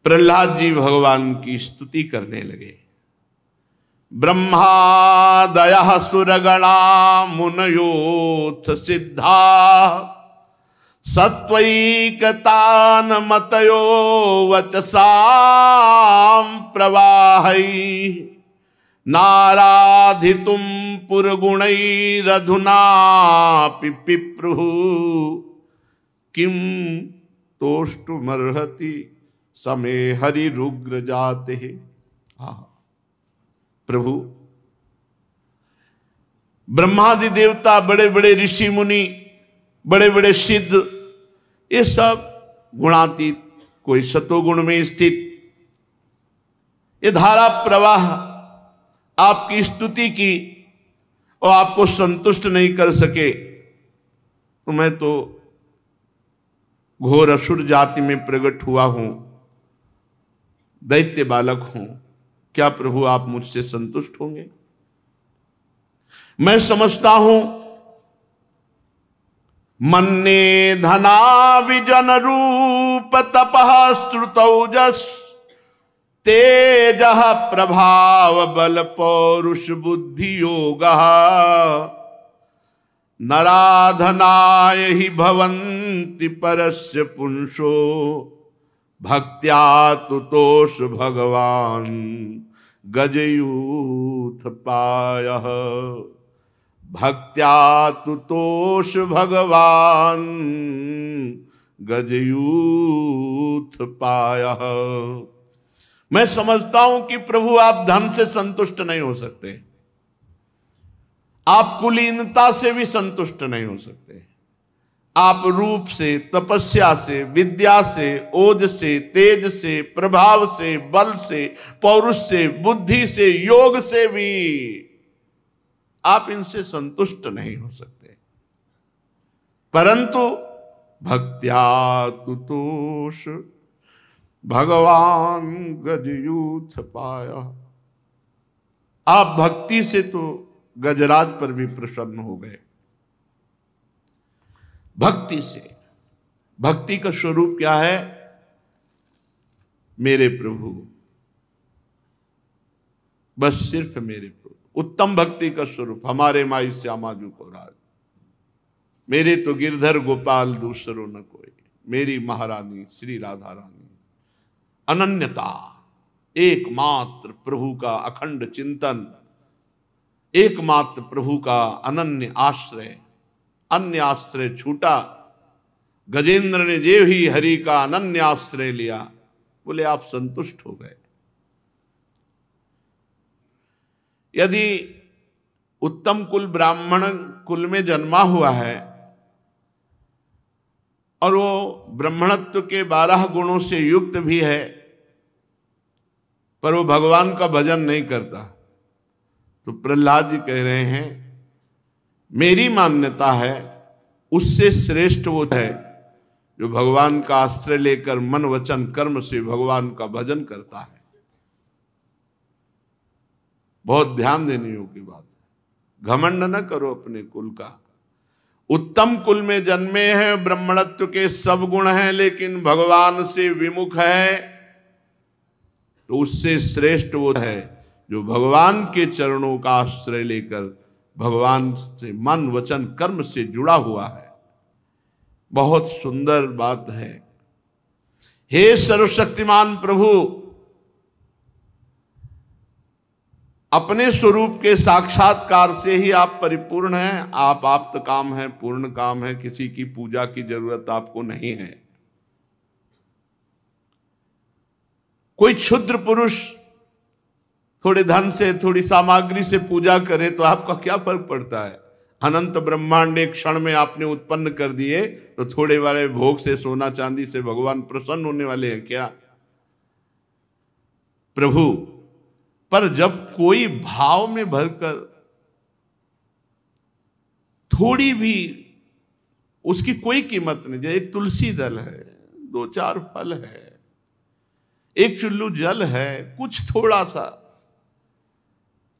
प्रहलाद जी भगवान की स्तुति करने लगे। ब्रह्मादयः सुरगणा मुनयोऽथ सिद्धा, सत्वैकतान मतयो वचसां प्रवाहै, नाराधितुं पुरगुणैरधुना पिप्रुः, किं तोष्टुमर्हति समे हरिरुग्र जाते। प्रभु, ब्रह्मादि देवता, बड़े बड़े ऋषि मुनि, बड़े बड़े सिद्ध, ये सब गुणातीत, कोई सतोगुण में स्थित, ये धारा प्रवाह आपकी स्तुति की और आपको संतुष्ट नहीं कर सके, तो मैं तो घोर असुर जाति में प्रकट हुआ हूं, दैत्य बालक हूं। क्या प्रभु आप मुझसे संतुष्ट होंगे? मैं समझता हूं मन्ने धना विजन रूप तपः श्रुतौजस तेजः प्रभाव बल पौरुष बुद्धि योगः, नराधनाय हि भवन्ति परस्य पुंसो, भक्त्या तुतोष भगवान गजयूथ पायः। भक्त्या तुतोष भगवान गजयूथ पाया। मैं समझता हूं कि प्रभु आप धन से संतुष्ट नहीं हो सकते, आप कुलीनता से भी संतुष्ट नहीं हो सकते, आप रूप से, तपस्या से, विद्या से, ओज से, तेज से, प्रभाव से, बल से, पौरुष से, बुद्धि से, योग से भी आप इनसे संतुष्ट नहीं हो सकते। परंतु भक्त्या तुतोष भगवान गजयूथ पाया। आप भक्ति से तो गजराज पर भी प्रसन्न हो गए। भक्ति से, भक्ति का स्वरूप क्या है? मेरे प्रभु, बस सिर्फ मेरे प्रभु। उत्तम भक्ति का स्वरूप हमारे माई श्यामा जू को राज, मेरे तो गिरधर गोपाल दूसरो न कोई, मेरी महारानी श्री राधा रानी। अनन्यता, एकमात्र प्रभु का अखंड चिंतन, एकमात्र प्रभु का अनन्य आश्रय, अन्य आश्रय छूटा। गजेंद्र ने जेव ही हरि का अनन्य आश्रय लिया, बोले आप संतुष्ट हो गए। यदि उत्तम कुल ब्राह्मण कुल में जन्मा हुआ है और वो ब्राह्मणत्व के 12 गुणों से युक्त भी है, पर वो भगवान का भजन नहीं करता, तो प्रहलाद जी कह रहे हैं मेरी मान्यता है उससे श्रेष्ठ वो है जो भगवान का आश्रय लेकर मन वचन कर्म से भगवान का भजन करता है। बहुत ध्यान देने योग्य बात है। घमंड न करो अपने कुल का। उत्तम कुल में जन्मे हैं, ब्राह्मणत्व के सब गुण हैं, लेकिन भगवान से विमुख है, तो उससे श्रेष्ठ वो है जो भगवान के चरणों का आश्रय लेकर भगवान से मन वचन कर्म से जुड़ा हुआ है। बहुत सुंदर बात है। हे सर्वशक्तिमान प्रभु, अपने स्वरूप के साक्षात्कार से ही आप परिपूर्ण हैं। आप आप्त काम है, पूर्ण काम है, किसी की पूजा की जरूरत आपको नहीं है। कोई क्षुद्र पुरुष थोड़े धन से, थोड़ी सामग्री से पूजा करे तो आपका क्या फर्क पड़ता है? अनंत ब्रह्मांड एक क्षण में आपने उत्पन्न कर दिए, तो थोड़े वाले भोग से, सोना चांदी से भगवान प्रसन्न होने वाले हैं क्या? प्रभु, पर जब कोई भाव में भरकर थोड़ी भी, उसकी कोई कीमत नहीं, जैसे एक तुलसी दल है, 2-4 फल है, एक चुल्लू जल है, कुछ थोड़ा सा,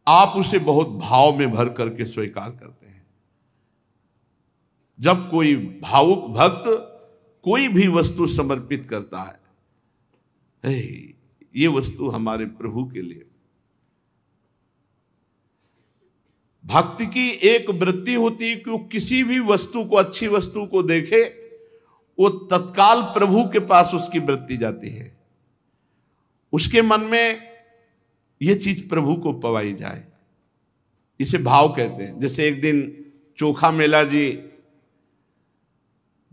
आप उसे बहुत भाव में भर करके स्वीकार करते हैं। जब कोई भावुक भक्त कोई भी वस्तु समर्पित करता है, ये वस्तु हमारे प्रभु के लिए। भक्ति की एक वृत्ति होती है कि वो किसी भी वस्तु को, अच्छी वस्तु को देखे, वो तत्काल प्रभु के पास उसकी वृत्ति जाती है। उसके मन में ये चीज प्रभु को पवाई जाए, इसे भाव कहते हैं। जैसे एक दिन चोखा मेला जी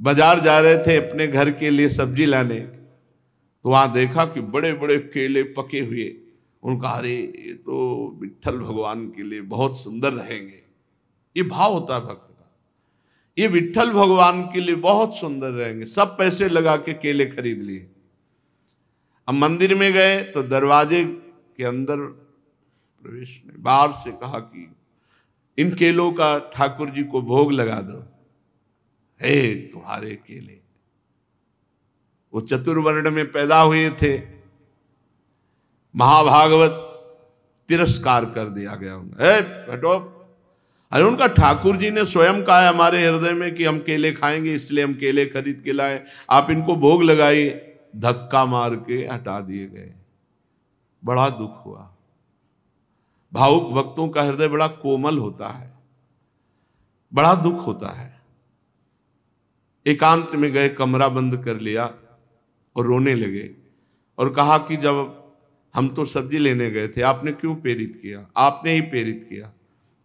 बाजार जा रहे थे अपने घर के लिए सब्जी लाने, तो वहां देखा कि बड़े बड़े केले पके हुए। उनका अरे ये तो विट्ठल भगवान के लिए बहुत सुंदर रहेंगे। ये भाव होता है भक्त का, ये विट्ठल भगवान के लिए बहुत सुंदर रहेंगे। सब पैसे लगा के केले खरीद लिए। अब मंदिर में गए तो दरवाजे के अंदर प्रवेश ने बाहर से कहा कि इन केलों का ठाकुर जी को भोग लगा दो। हे तुम्हारे केले, वो चतुर्वर्ण में पैदा हुए थे, महाभागवत तिरस्कार कर दिया गया उन्हें। हटो। अरे उनका ठाकुर जी ने स्वयं कहा हमारे हृदय में कि हम केले खाएंगे, इसलिए हम केले खरीद के लाए, आप इनको भोग लगाइए। धक्का मार के हटा दिए गए। बड़ा दुख हुआ। भावुक भक्तों का हृदय बड़ा कोमल होता है, बड़ा दुख होता है। एकांत में गए, कमरा बंद कर लिया और रोने लगे और कहा कि जब हम तो सब्जी लेने गए थे, आपने क्यों प्रेरित किया? आपने ही प्रेरित किया।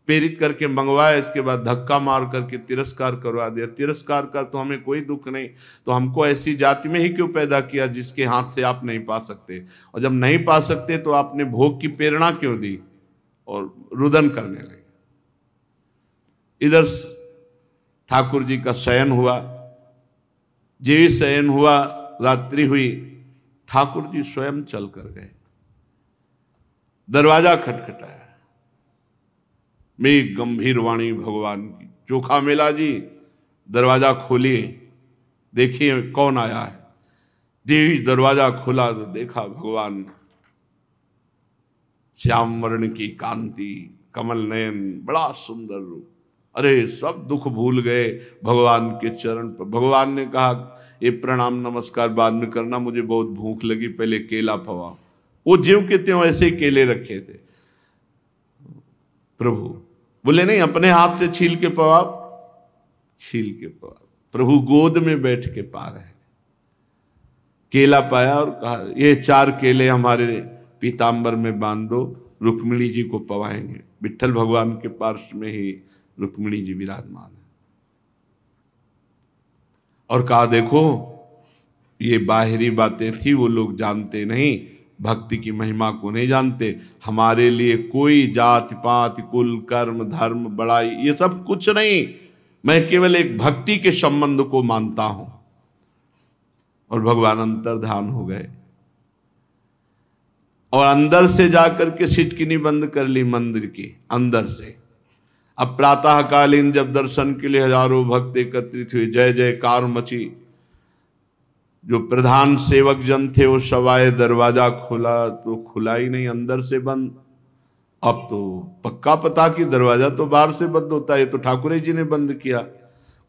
प्रेरित करके मंगवाया, इसके बाद धक्का मार करके तिरस्कार करवा दिया। तिरस्कार कर तो हमें कोई दुख नहीं, तो हमको ऐसी जाति में ही क्यों पैदा किया जिसके हाथ से आप नहीं पा सकते, और जब नहीं पा सकते तो आपने भोग की प्रेरणा क्यों दी, और रुदन करने लगे। इधर ठाकुर जी का शयन हुआ, जेवी शयन हुआ, रात्रि हुई, ठाकुर जी स्वयं चल कर गए, दरवाजा खटखटाया, मेरी गंभीर वाणी भगवान की, चोखा मेला जी दरवाजा खोलिए, देखिए कौन आया है। देवी दरवाजा खोला तो देखा भगवान, श्याम वर्ण की कांति, कमल नयन, बड़ा सुंदर रूप। अरे सब दुख भूल गए भगवान के चरण पर। भगवान ने कहा ये प्रणाम नमस्कार बाद में करना, मुझे बहुत भूख लगी, पहले केला पवा। वो ज्यों के त्यों ऐसे ही केले रखे थे। प्रभु बोले नहीं, अपने हाथ से छील के पवा, छील के पवा। प्रभु गोद में बैठ के पा रहे, केला पाया और कहा ये 4 केले हमारे पीताम्बर में बांध दो, रुक्मिणी जी को पवाएंगे। विट्ठल भगवान के पार्श्व में ही रुक्मिणी जी विराजमान है। और कहा देखो ये बाहरी बातें थी, वो लोग जानते नहीं, भक्ति की महिमा को नहीं जानते। हमारे लिए कोई जाति पात कुल कर्म धर्म बड़ाई ये सब कुछ नहीं, मैं केवल एक भक्ति के संबंध को मानता हूं। और भगवान अंतर्धान हो गए और अंदर से जाकर के सिटकिनी बंद कर ली मंदिर की अंदर से। अब प्रातःकालीन जब दर्शन के लिए हजारों भक्त एकत्रित हुए, जय जयकार मची। जो प्रधान सेवक जन थे वो सब आए, दरवाजा खोला तो खुला ही नहीं, अंदर से बंद। अब तो पक्का पता कि दरवाजा तो बाहर से बंद होता है, ये तो ठाकुर जी ने बंद किया,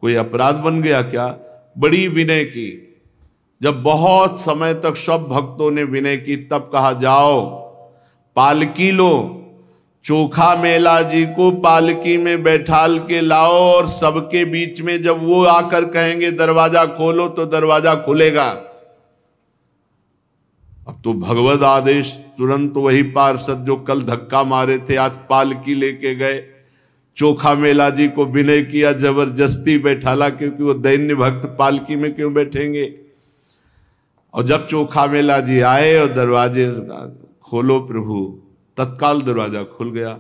कोई अपराध बन गया क्या। बड़ी विनय की, जब बहुत समय तक सब भक्तों ने विनय की, तब कहा जाओ पालकी लो, चोखा मेला जी को पालकी में बैठाल के लाओ, और सबके बीच में जब वो आकर कहेंगे दरवाजा खोलो तो दरवाजा खुलेगा। अब तो भगवत आदेश, तुरंत वही पार्षद जो कल धक्का मारे थे आज पालकी लेके गए, चोखा मेला जी को विनय किया, जबरदस्ती बैठाला, क्योंकि वो दैन्य भक्त पालकी में क्यों बैठेंगे। और जब चोखा मेला जी आए और दरवाजे खोलो प्रभु, तत्काल दरवाजा खुल गया।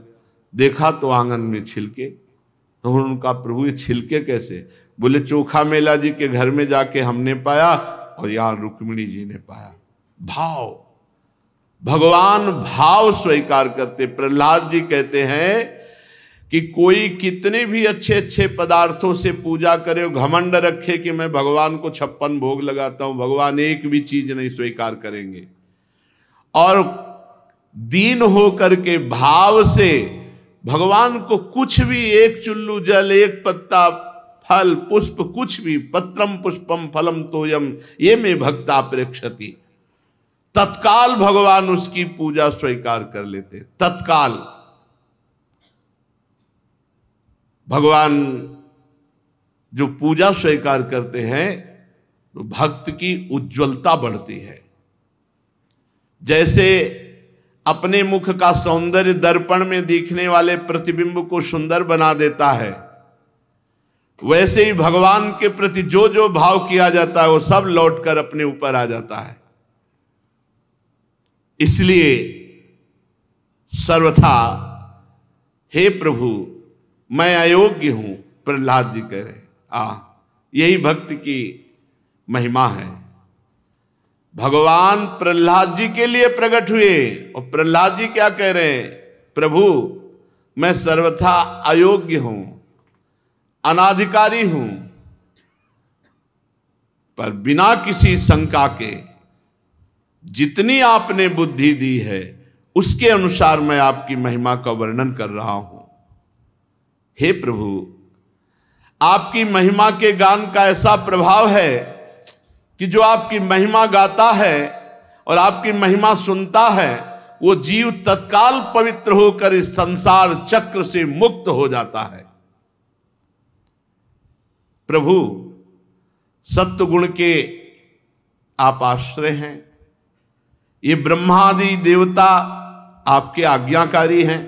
देखा तो आंगन में छिलके, तो उनका प्रभु ये छिलके कैसे। बोले चोखा मेला जी के घर में जाके हमने पाया और यहां रुक्मिणी जी ने पाया। भाव, भगवान भाव स्वीकार करते। प्रहलाद जी कहते हैं कि कोई कितने भी अच्छे अच्छे पदार्थों से पूजा करे, घमंड रखे कि मैं भगवान को 56 भोग लगाता हूं, भगवान एक भी चीज नहीं स्वीकार करेंगे। और दीन हो करके भाव से भगवान को कुछ भी, एक चुल्लू जल, एक पत्ता फल पुष्प, कुछ भी, पत्रम पुष्पम फलम तोयम ये में भक्ता प्रेक्षति, तत्काल भगवान उसकी पूजा स्वीकार कर लेते। तत्काल भगवान जो पूजा स्वीकार करते हैं तो भक्त की उज्ज्वलता बढ़ती है। जैसे अपने मुख का सौंदर्य दर्पण में दिखने वाले प्रतिबिंब को सुंदर बना देता है, वैसे ही भगवान के प्रति जो जो भाव किया जाता है वो सब लौटकर अपने ऊपर आ जाता है। इसलिए सर्वथा हे प्रभु मैं अयोग्य हूं, प्रहलाद जी कह रहे। यही भक्ति की महिमा है। भगवान प्रहलाद जी के लिए प्रकट हुए और प्रहलाद जी क्या कह रहे हैं, प्रभु मैं सर्वथा अयोग्य हूं, अनाधिकारी हूं, पर बिना किसी शंका के जितनी आपने बुद्धि दी है उसके अनुसार मैं आपकी महिमा का वर्णन कर रहा हूं। हे प्रभु आपकी महिमा के गान का ऐसा प्रभाव है कि जो आपकी महिमा गाता है और आपकी महिमा सुनता है वो जीव तत्काल पवित्र होकर इस संसार चक्र से मुक्त हो जाता है। प्रभु सत्व गुण के आप आश्रय हैं, ये ब्रह्मादि देवता आपके आज्ञाकारी हैं।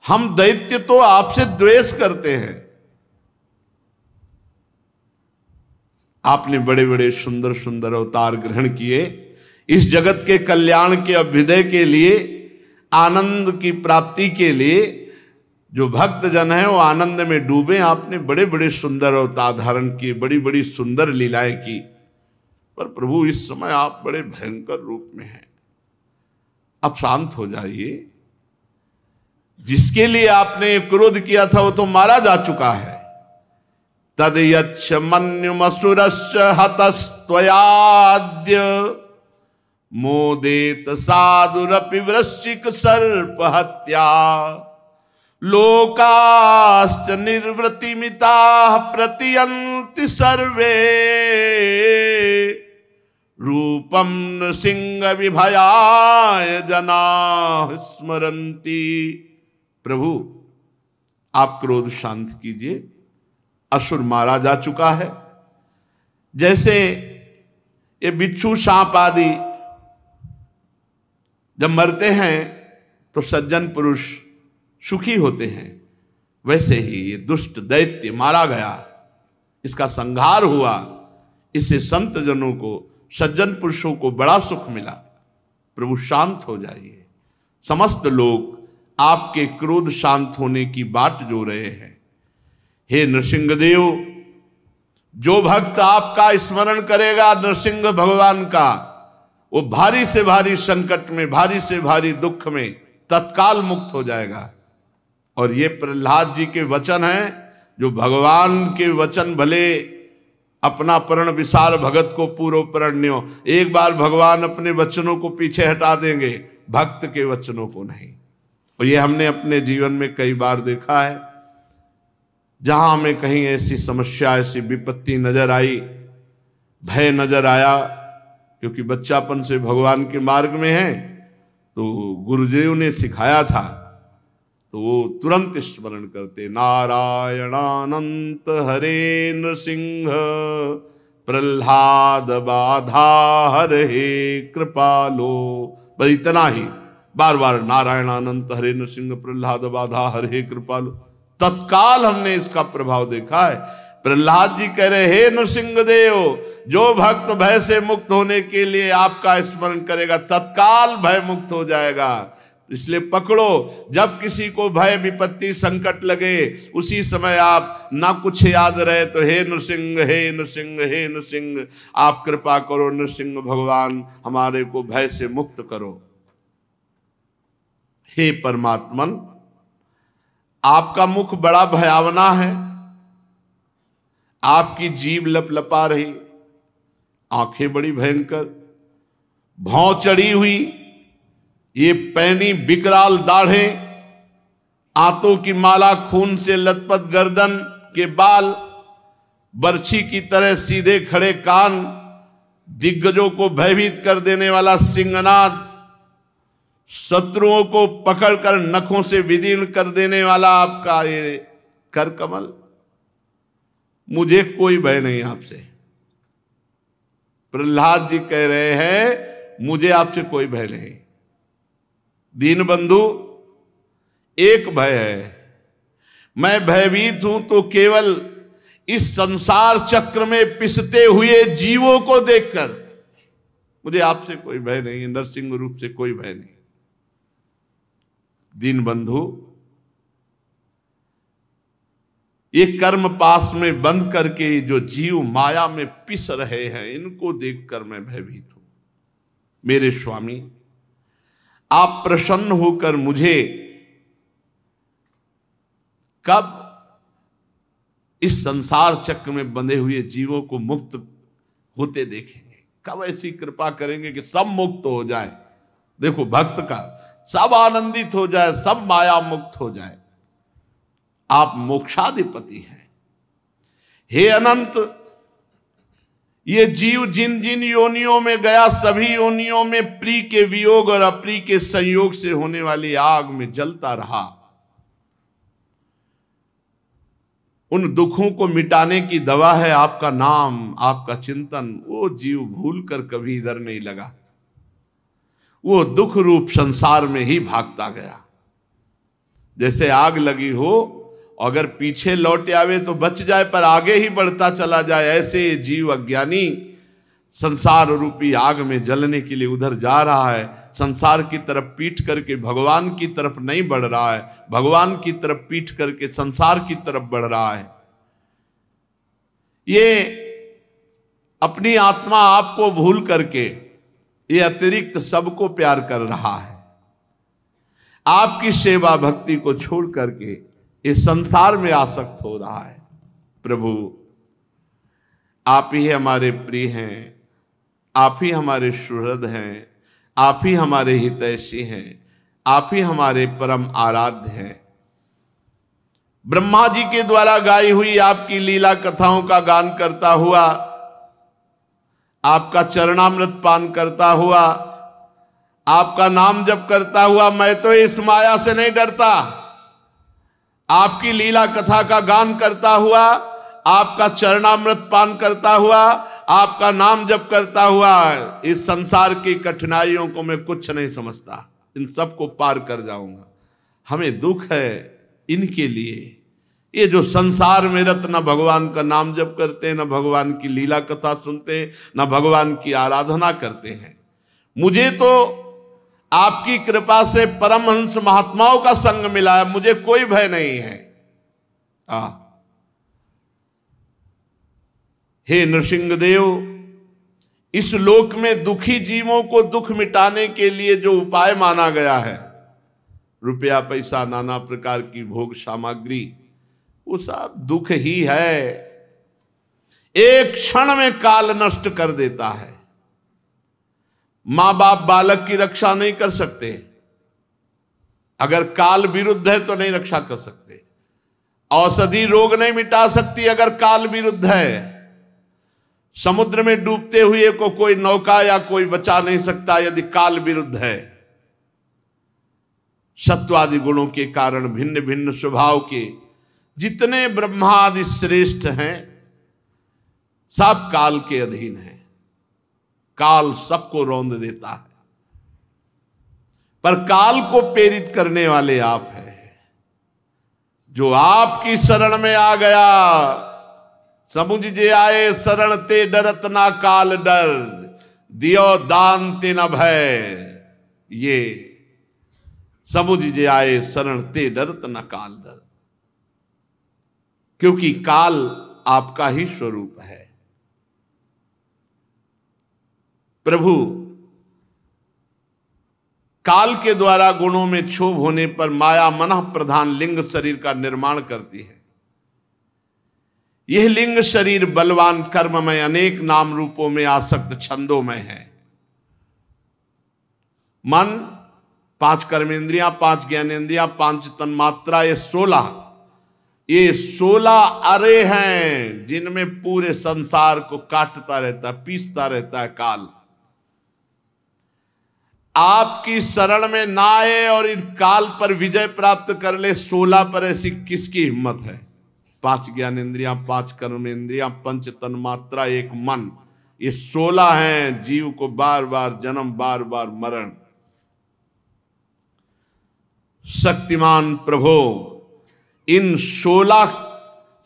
हम दैत्य तो आपसे द्वेष करते हैं। आपने बड़े बड़े सुंदर सुंदर अवतार ग्रहण किए, इस जगत के कल्याण के अभ्युदय के लिए, आनंद की प्राप्ति के लिए। जो भक्त जन है वो आनंद में डूबे। आपने बड़े बड़े सुंदर अवतार धारण किए, बड़ी बड़ी सुंदर लीलाएं की, पर प्रभु इस समय आप बड़े भयंकर रूप में हैं। अब शांत हो जाइए। जिसके लिए आपने क्रोध किया था वो तो मारा जा चुका है। तद यच्छ मन्युमसुरश्च हतस्त्वयाद्य मोदेत साधुरपि वृश्चिक सर्प हत्या लोकाश्च निर्वृतिमिता प्रतियन्ति सर्वे रूपम नृसिंह विभयाय जना स्मरन्ति। प्रभु आप क्रोध शांत कीजिए। असुर मारा जा चुका है। जैसे ये बिच्छू सांप आदि जब मरते हैं तो सज्जन पुरुष सुखी होते हैं, वैसे ही ये दुष्ट दैत्य मारा गया, इसका संहार हुआ। इससे संत जनों को, सज्जन पुरुषों को बड़ा सुख मिला। प्रभु शांत हो जाइए। समस्त लोग आपके क्रोध शांत होने की बाट जो रहे हैं। हे नृसिंहदेव, जो भक्त आपका स्मरण करेगा नृसिंह भगवान का, वो भारी से भारी संकट में, भारी से भारी दुख में तत्काल मुक्त हो जाएगा। और ये प्रहलाद जी के वचन हैं, जो भगवान के वचन भले अपना प्रण विशाल भगत को पूर्व प्रणन्यो। एक बार भगवान अपने वचनों को पीछे हटा देंगे, भक्त के वचनों को नहीं। और ये हमने अपने जीवन में कई बार देखा है। जहां हमें कहीं ऐसी समस्या, ऐसी विपत्ति नजर आई, भय नजर आया, क्योंकि बच्चापन से भगवान के मार्ग में है, तो गुरुदेव ने सिखाया था, तो वो तुरंत स्मरण करते, नारायणानंत हरे नृसिंह प्रहलाद बाधा हरे कृपालो। बस इतना ही, बार बार नारायणानंत हरे नृसिंह प्रहलाद बाधा हरे कृपालो। तत्काल हमने इसका प्रभाव देखा है। प्रहलाद जी कह रहे, हे नृसिंह देव, जो भक्त भय से मुक्त होने के लिए आपका स्मरण करेगा तत्काल भय मुक्त हो जाएगा। इसलिए पकड़ो, जब किसी को भय विपत्ति संकट लगे उसी समय आप ना कुछ याद रहे तो हे नृसिंह, हे नृसिंह, हे नृसिंह, आप कृपा करो नृसिंह भगवान, हमारे को भय से मुक्त करो। हे परमात्मन, आपका मुख बड़ा भयावना है, आपकी जीभ लपलपा रही, आंखें बड़ी भयंकर, भौं चढ़ी हुई, ये पैनी विकराल दाढ़े, आंतों की माला, खून से लथपथ गर्दन के बाल, बर्छी की तरह सीधे खड़े कान, दिग्गजों को भयभीत कर देने वाला सिंहनाद, शत्रुओं को पकड़कर नखों से विदीर्ण कर देने वाला आपका ये कर कमल। मुझे कोई भय नहीं आपसे। प्रहलाद जी कह रहे हैं, मुझे आपसे कोई भय नहीं। दीन बंधु, एक भय है, मैं भयभीत हूं तो केवल इस संसार चक्र में पिसते हुए जीवों को देखकर। मुझे आपसे कोई भय नहीं, नरसिंह रूप से कोई भय नहीं। दीन बंधु, ये कर्म पास में बंद करके जो जीव माया में पिस रहे हैं, इनको देखकर मैं भयभीत हूं। मेरे स्वामी, आप प्रसन्न होकर मुझे कब इस संसार चक्र में बंधे हुए जीवों को मुक्त होते देखेंगे? कब ऐसी कृपा करेंगे कि सब मुक्त हो जाए? देखो, भक्त का सब आनंदित हो जाए, सब माया मुक्त हो जाए। आप मोक्षाधिपति हैं। हे अनंत, ये जीव जिन जिन योनियों में गया, सभी योनियों में प्रिय के वियोग और अप्रिय के संयोग से होने वाली आग में जलता रहा। उन दुखों को मिटाने की दवा है आपका नाम, आपका चिंतन। वो जीव भूल कर कभी इधर नहीं लगा, वो दुख रूप संसार में ही भागता गया। जैसे आग लगी हो, अगर पीछे लौट आवे तो बच जाए, पर आगे ही बढ़ता चला जाए, ऐसे जीव अज्ञानी संसार रूपी आग में जलने के लिए उधर जा रहा है। संसार की तरफ पीठ करके भगवान की तरफ नहीं बढ़ रहा है, भगवान की तरफ पीठ करके संसार की तरफ बढ़ रहा है। ये अपनी आत्मा आपको भूल करके ये अतिरिक्त सबको प्यार कर रहा है। आपकी सेवा भक्ति को छोड़ करके ये संसार में आसक्त हो रहा है। प्रभु आप ही हमारे प्रिय हैं, आप ही हमारे सुहृद हैं, आप ही हमारे हितैषी हैं, आप ही हमारे परम आराध्य हैं। ब्रह्मा जी के द्वारा गाई हुई आपकी लीला कथाओं का गान करता हुआ, आपका चरणामृत पान करता हुआ, आपका नाम जप करता हुआ, मैं तो इस माया से नहीं डरता। आपकी लीला कथा का गान करता हुआ, आपका चरणामृत पान करता हुआ, आपका नाम जप करता हुआ, इस संसार की कठिनाइयों को मैं कुछ नहीं समझता, इन सबको पार कर जाऊंगा। हमें दुख है इनके लिए, ये जो संसार में रत न भगवान का नाम जप करते, न भगवान की लीला कथा सुनते, न भगवान की आराधना करते हैं। मुझे तो आपकी कृपा से परमहंस महात्माओं का संग मिला है, मुझे कोई भय नहीं है। हे नृसिंहदेव, इस लोक में दुखी जीवों को दुख मिटाने के लिए जो उपाय माना गया है, रुपया पैसा नाना प्रकार की भोग सामग्री, वो सब दुख ही है। एक क्षण में काल नष्ट कर देता है। मां बाप बालक की रक्षा नहीं कर सकते, अगर काल विरुद्ध है तो नहीं रक्षा कर सकते। औषधि रोग नहीं मिटा सकती अगर काल विरुद्ध है। समुद्र में डूबते हुए को कोई नौका या कोई बचा नहीं सकता यदि काल विरुद्ध है। सत्वादि गुणों के कारण भिन्न भिन्न स्वभाव के जितने ब्रह्मादि श्रेष्ठ हैं, सब काल के अधीन हैं। काल सबको रौंद देता है, पर काल को प्रेरित करने वाले आप हैं। जो आपकी शरण में आ गया, समुझ जे आए शरण ते डरत ना काल डर, दियो दान ते न भय। ये समुझ जे आए शरण ते डरत न काल डर, क्योंकि काल आपका ही स्वरूप है। प्रभु काल के द्वारा गुणों में क्षोभ होने पर माया मनः प्रधान लिंग शरीर का निर्माण करती है। यह लिंग शरीर बलवान कर्ममय अनेक नाम रूपों में आसक्त छंदोमय है। मन 5 कर्मेंद्रियां, 5 ज्ञानेंद्रियां, 5 तन्मात्रा, ये 16 अरे हैं जिनमें पूरे संसार को काटता रहता है, पीसता रहता है काल। आपकी शरण में ना आए और इन काल पर विजय प्राप्त कर ले, 16 पर ऐसी किसकी हिम्मत है। 5 ज्ञानेंद्रियां, 5 कर्मेंद्रियां, 5 तन्मात्रा, 1 मन, ये 16 हैं। जीव को बार बार जन्म, बार बार मरण। शक्तिमान प्रभु इन 16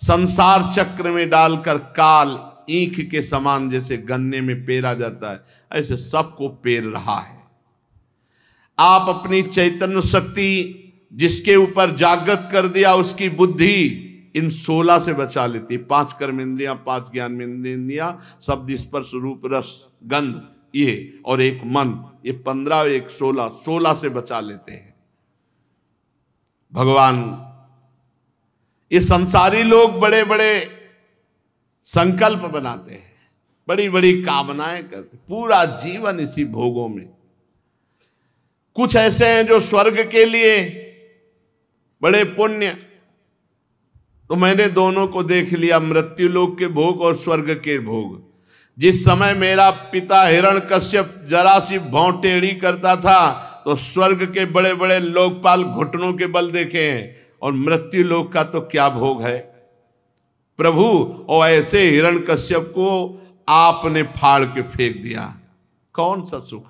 संसार चक्र में डालकर काल ईंख के समान जैसे गन्ने में पेरा जाता है, ऐसे सबको पेर रहा है। आप अपनी चैतन्य शक्ति जिसके ऊपर जागृत कर दिया, उसकी बुद्धि इन 16 से बचा लेती। 5 कर्मेंद्रियां, 5 ज्ञानेंद्रियां, शब्द स्पर्श रूप रस गंध, ये और 1 मन, ये 15, 1 16 से बचा लेते हैं। भगवान, ये संसारी लोग बड़े बड़े संकल्प बनाते हैं, बड़ी बड़ी कामनाएं करते, पूरा जीवन इसी भोगों में। कुछ ऐसे हैं जो स्वर्ग के लिए बड़े पुण्य, तो मैंने दोनों को देख लिया, मृत्यु लोक के भोग और स्वर्ग के भोग। जिस समय मेरा पिता हिरण्यकश्यप जरा सी भौं टेढ़ी करता था, तो स्वर्ग के बड़े बड़े लोकपाल घुटनों के बल देखे हैं, और मृत्यु लोक का तो क्या भोग है प्रभु। और ऐसे हिरण्यकश्यप को आपने फाड़ के फेंक दिया, कौन सा सुख।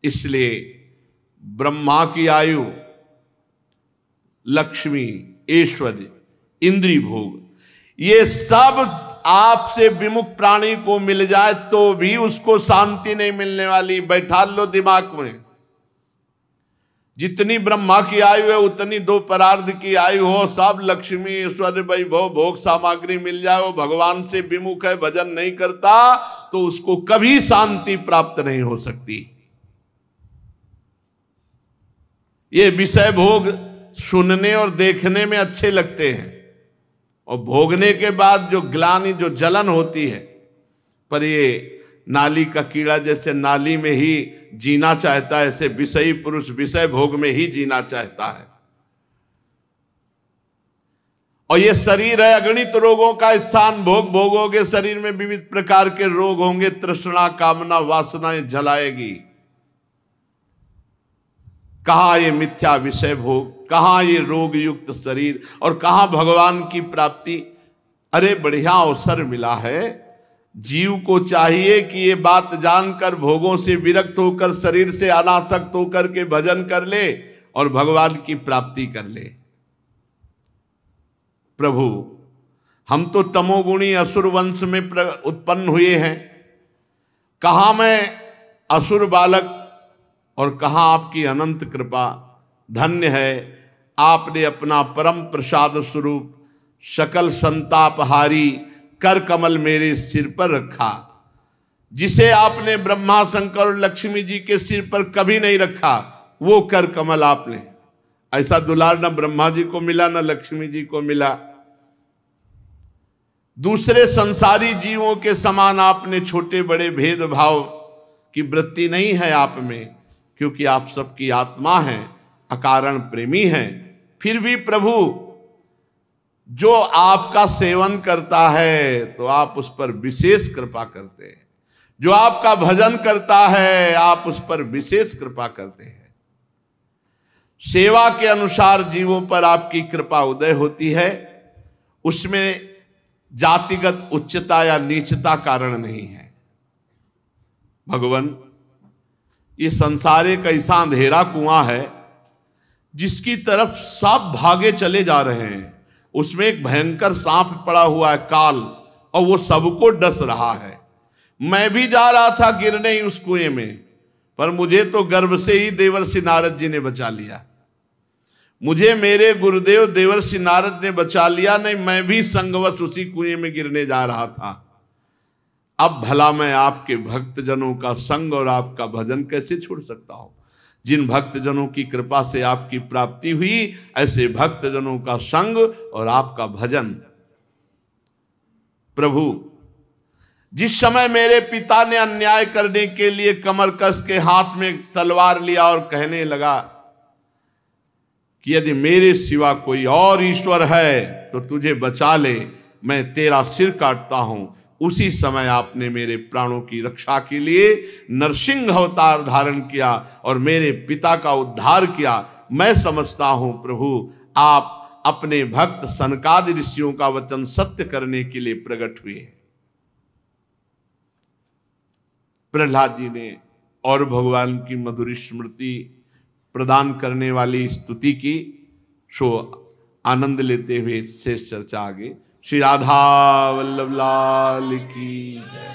इसलिए ब्रह्मा की आयु लक्ष्मी, ऐश्वर्य, इंद्रिय भोग, ये सब आपसे विमुख प्राणी को मिल जाए तो भी उसको शांति नहीं मिलने वाली। बैठा लो दिमाग में, जितनी ब्रह्मा की आयु है उतनी दो परार्ध की आयु हो, सब लक्ष्मी, ऐश्वर्य, वैभव, भोग सामग्री मिल जाए, वो भगवान से विमुख है, भजन नहीं करता, तो उसको कभी शांति प्राप्त नहीं हो सकती। ये विषय भोग सुनने और देखने में अच्छे लगते हैं, और भोगने के बाद जो ग्लानि, जो जलन होती है, पर ये नाली का कीड़ा जैसे नाली में ही जीना चाहता है, ऐसे विषयी पुरुष विषय भोग में ही जीना चाहता है। और ये शरीर है अगणित रोगों का स्थान। भोग भोगोगे, शरीर में विविध प्रकार के रोग होंगे, तृष्णा, कामना, वासनाएं जलाएगी। कहां ये मिथ्या विषय भोग, कहां ये रोग युक्त शरीर, और कहां भगवान की प्राप्ति। अरे बढ़िया अवसर मिला है, जीव को चाहिए कि ये बात जानकर भोगों से विरक्त होकर, शरीर से अनासक्त होकर के भजन कर ले और भगवान की प्राप्ति कर ले। प्रभु, हम तो तमोगुणी असुर वंश में उत्पन्न हुए हैं, कहां मैं असुर बालक और कहां आपकी अनंत कृपा। धन्य है आपने अपना परम प्रसाद स्वरूप सकल संतापहारी कर कमल मेरे सिर पर रखा, जिसे आपने ब्रह्मा, शंकर और लक्ष्मी जी के सिर पर कभी नहीं रखा। वो कर कमल आपने, ऐसा दुलार न ब्रह्मा जी को मिला न लक्ष्मी जी को मिला। दूसरे संसारी जीवों के समान आपने छोटे बड़े भेदभाव की वृत्ति नहीं है आप में, क्योंकि आप सबकी आत्मा हैं, अकारण प्रेमी हैं। फिर भी प्रभु, जो आपका सेवन करता है तो आप उस पर विशेष कृपा करते हैं, जो आपका भजन करता है आप उस पर विशेष कृपा करते हैं। सेवा के अनुसार जीवों पर आपकी कृपा उदय होती है, उसमें जातिगत उच्चता या नीचता कारण नहीं है। भगवान, ये संसार एक ऐसा अंधेरा कुआं है जिसकी तरफ सब भागे चले जा रहे हैं। उसमें एक भयंकर सांप पड़ा हुआ है, काल, और वो सबको डस रहा है। मैं भी जा रहा था गिरने उस कुएं में, पर मुझे तो गर्भ से ही देवर्षि नारद जी ने बचा लिया। मुझे मेरे गुरुदेव देवर्षि नारद ने बचा लिया, नहीं मैं भी संगवश उसी कुएं में गिरने जा रहा था। अब भला मैं आपके भक्तजनों का संग और आपका भजन कैसे छोड़ सकता हूं। जिन भक्तजनों की कृपा से आपकी प्राप्ति हुई, ऐसे भक्तजनों का संग और आपका भजन। प्रभु, जिस समय मेरे पिता ने अन्याय करने के लिए कमर कस के हाथ में तलवार लिया और कहने लगा कि यदि मेरे सिवा कोई और ईश्वर है तो तुझे बचा ले, मैं तेरा सिर काटता हूं, उसी समय आपने मेरे प्राणों की रक्षा के लिए नरसिंह अवतार धारण किया और मेरे पिता का उद्धार किया। मैं समझता हूं प्रभु, आप अपने भक्त सनकादि ऋषियों का वचन सत्य करने के लिए प्रकट हुए। प्रहलाद जी ने और भगवान की मधुर स्मृति प्रदान करने वाली स्तुति की, सो आनंद लेते हुए शेष चर्चा आगे। श्री राधा वल्लभ लाल की जय।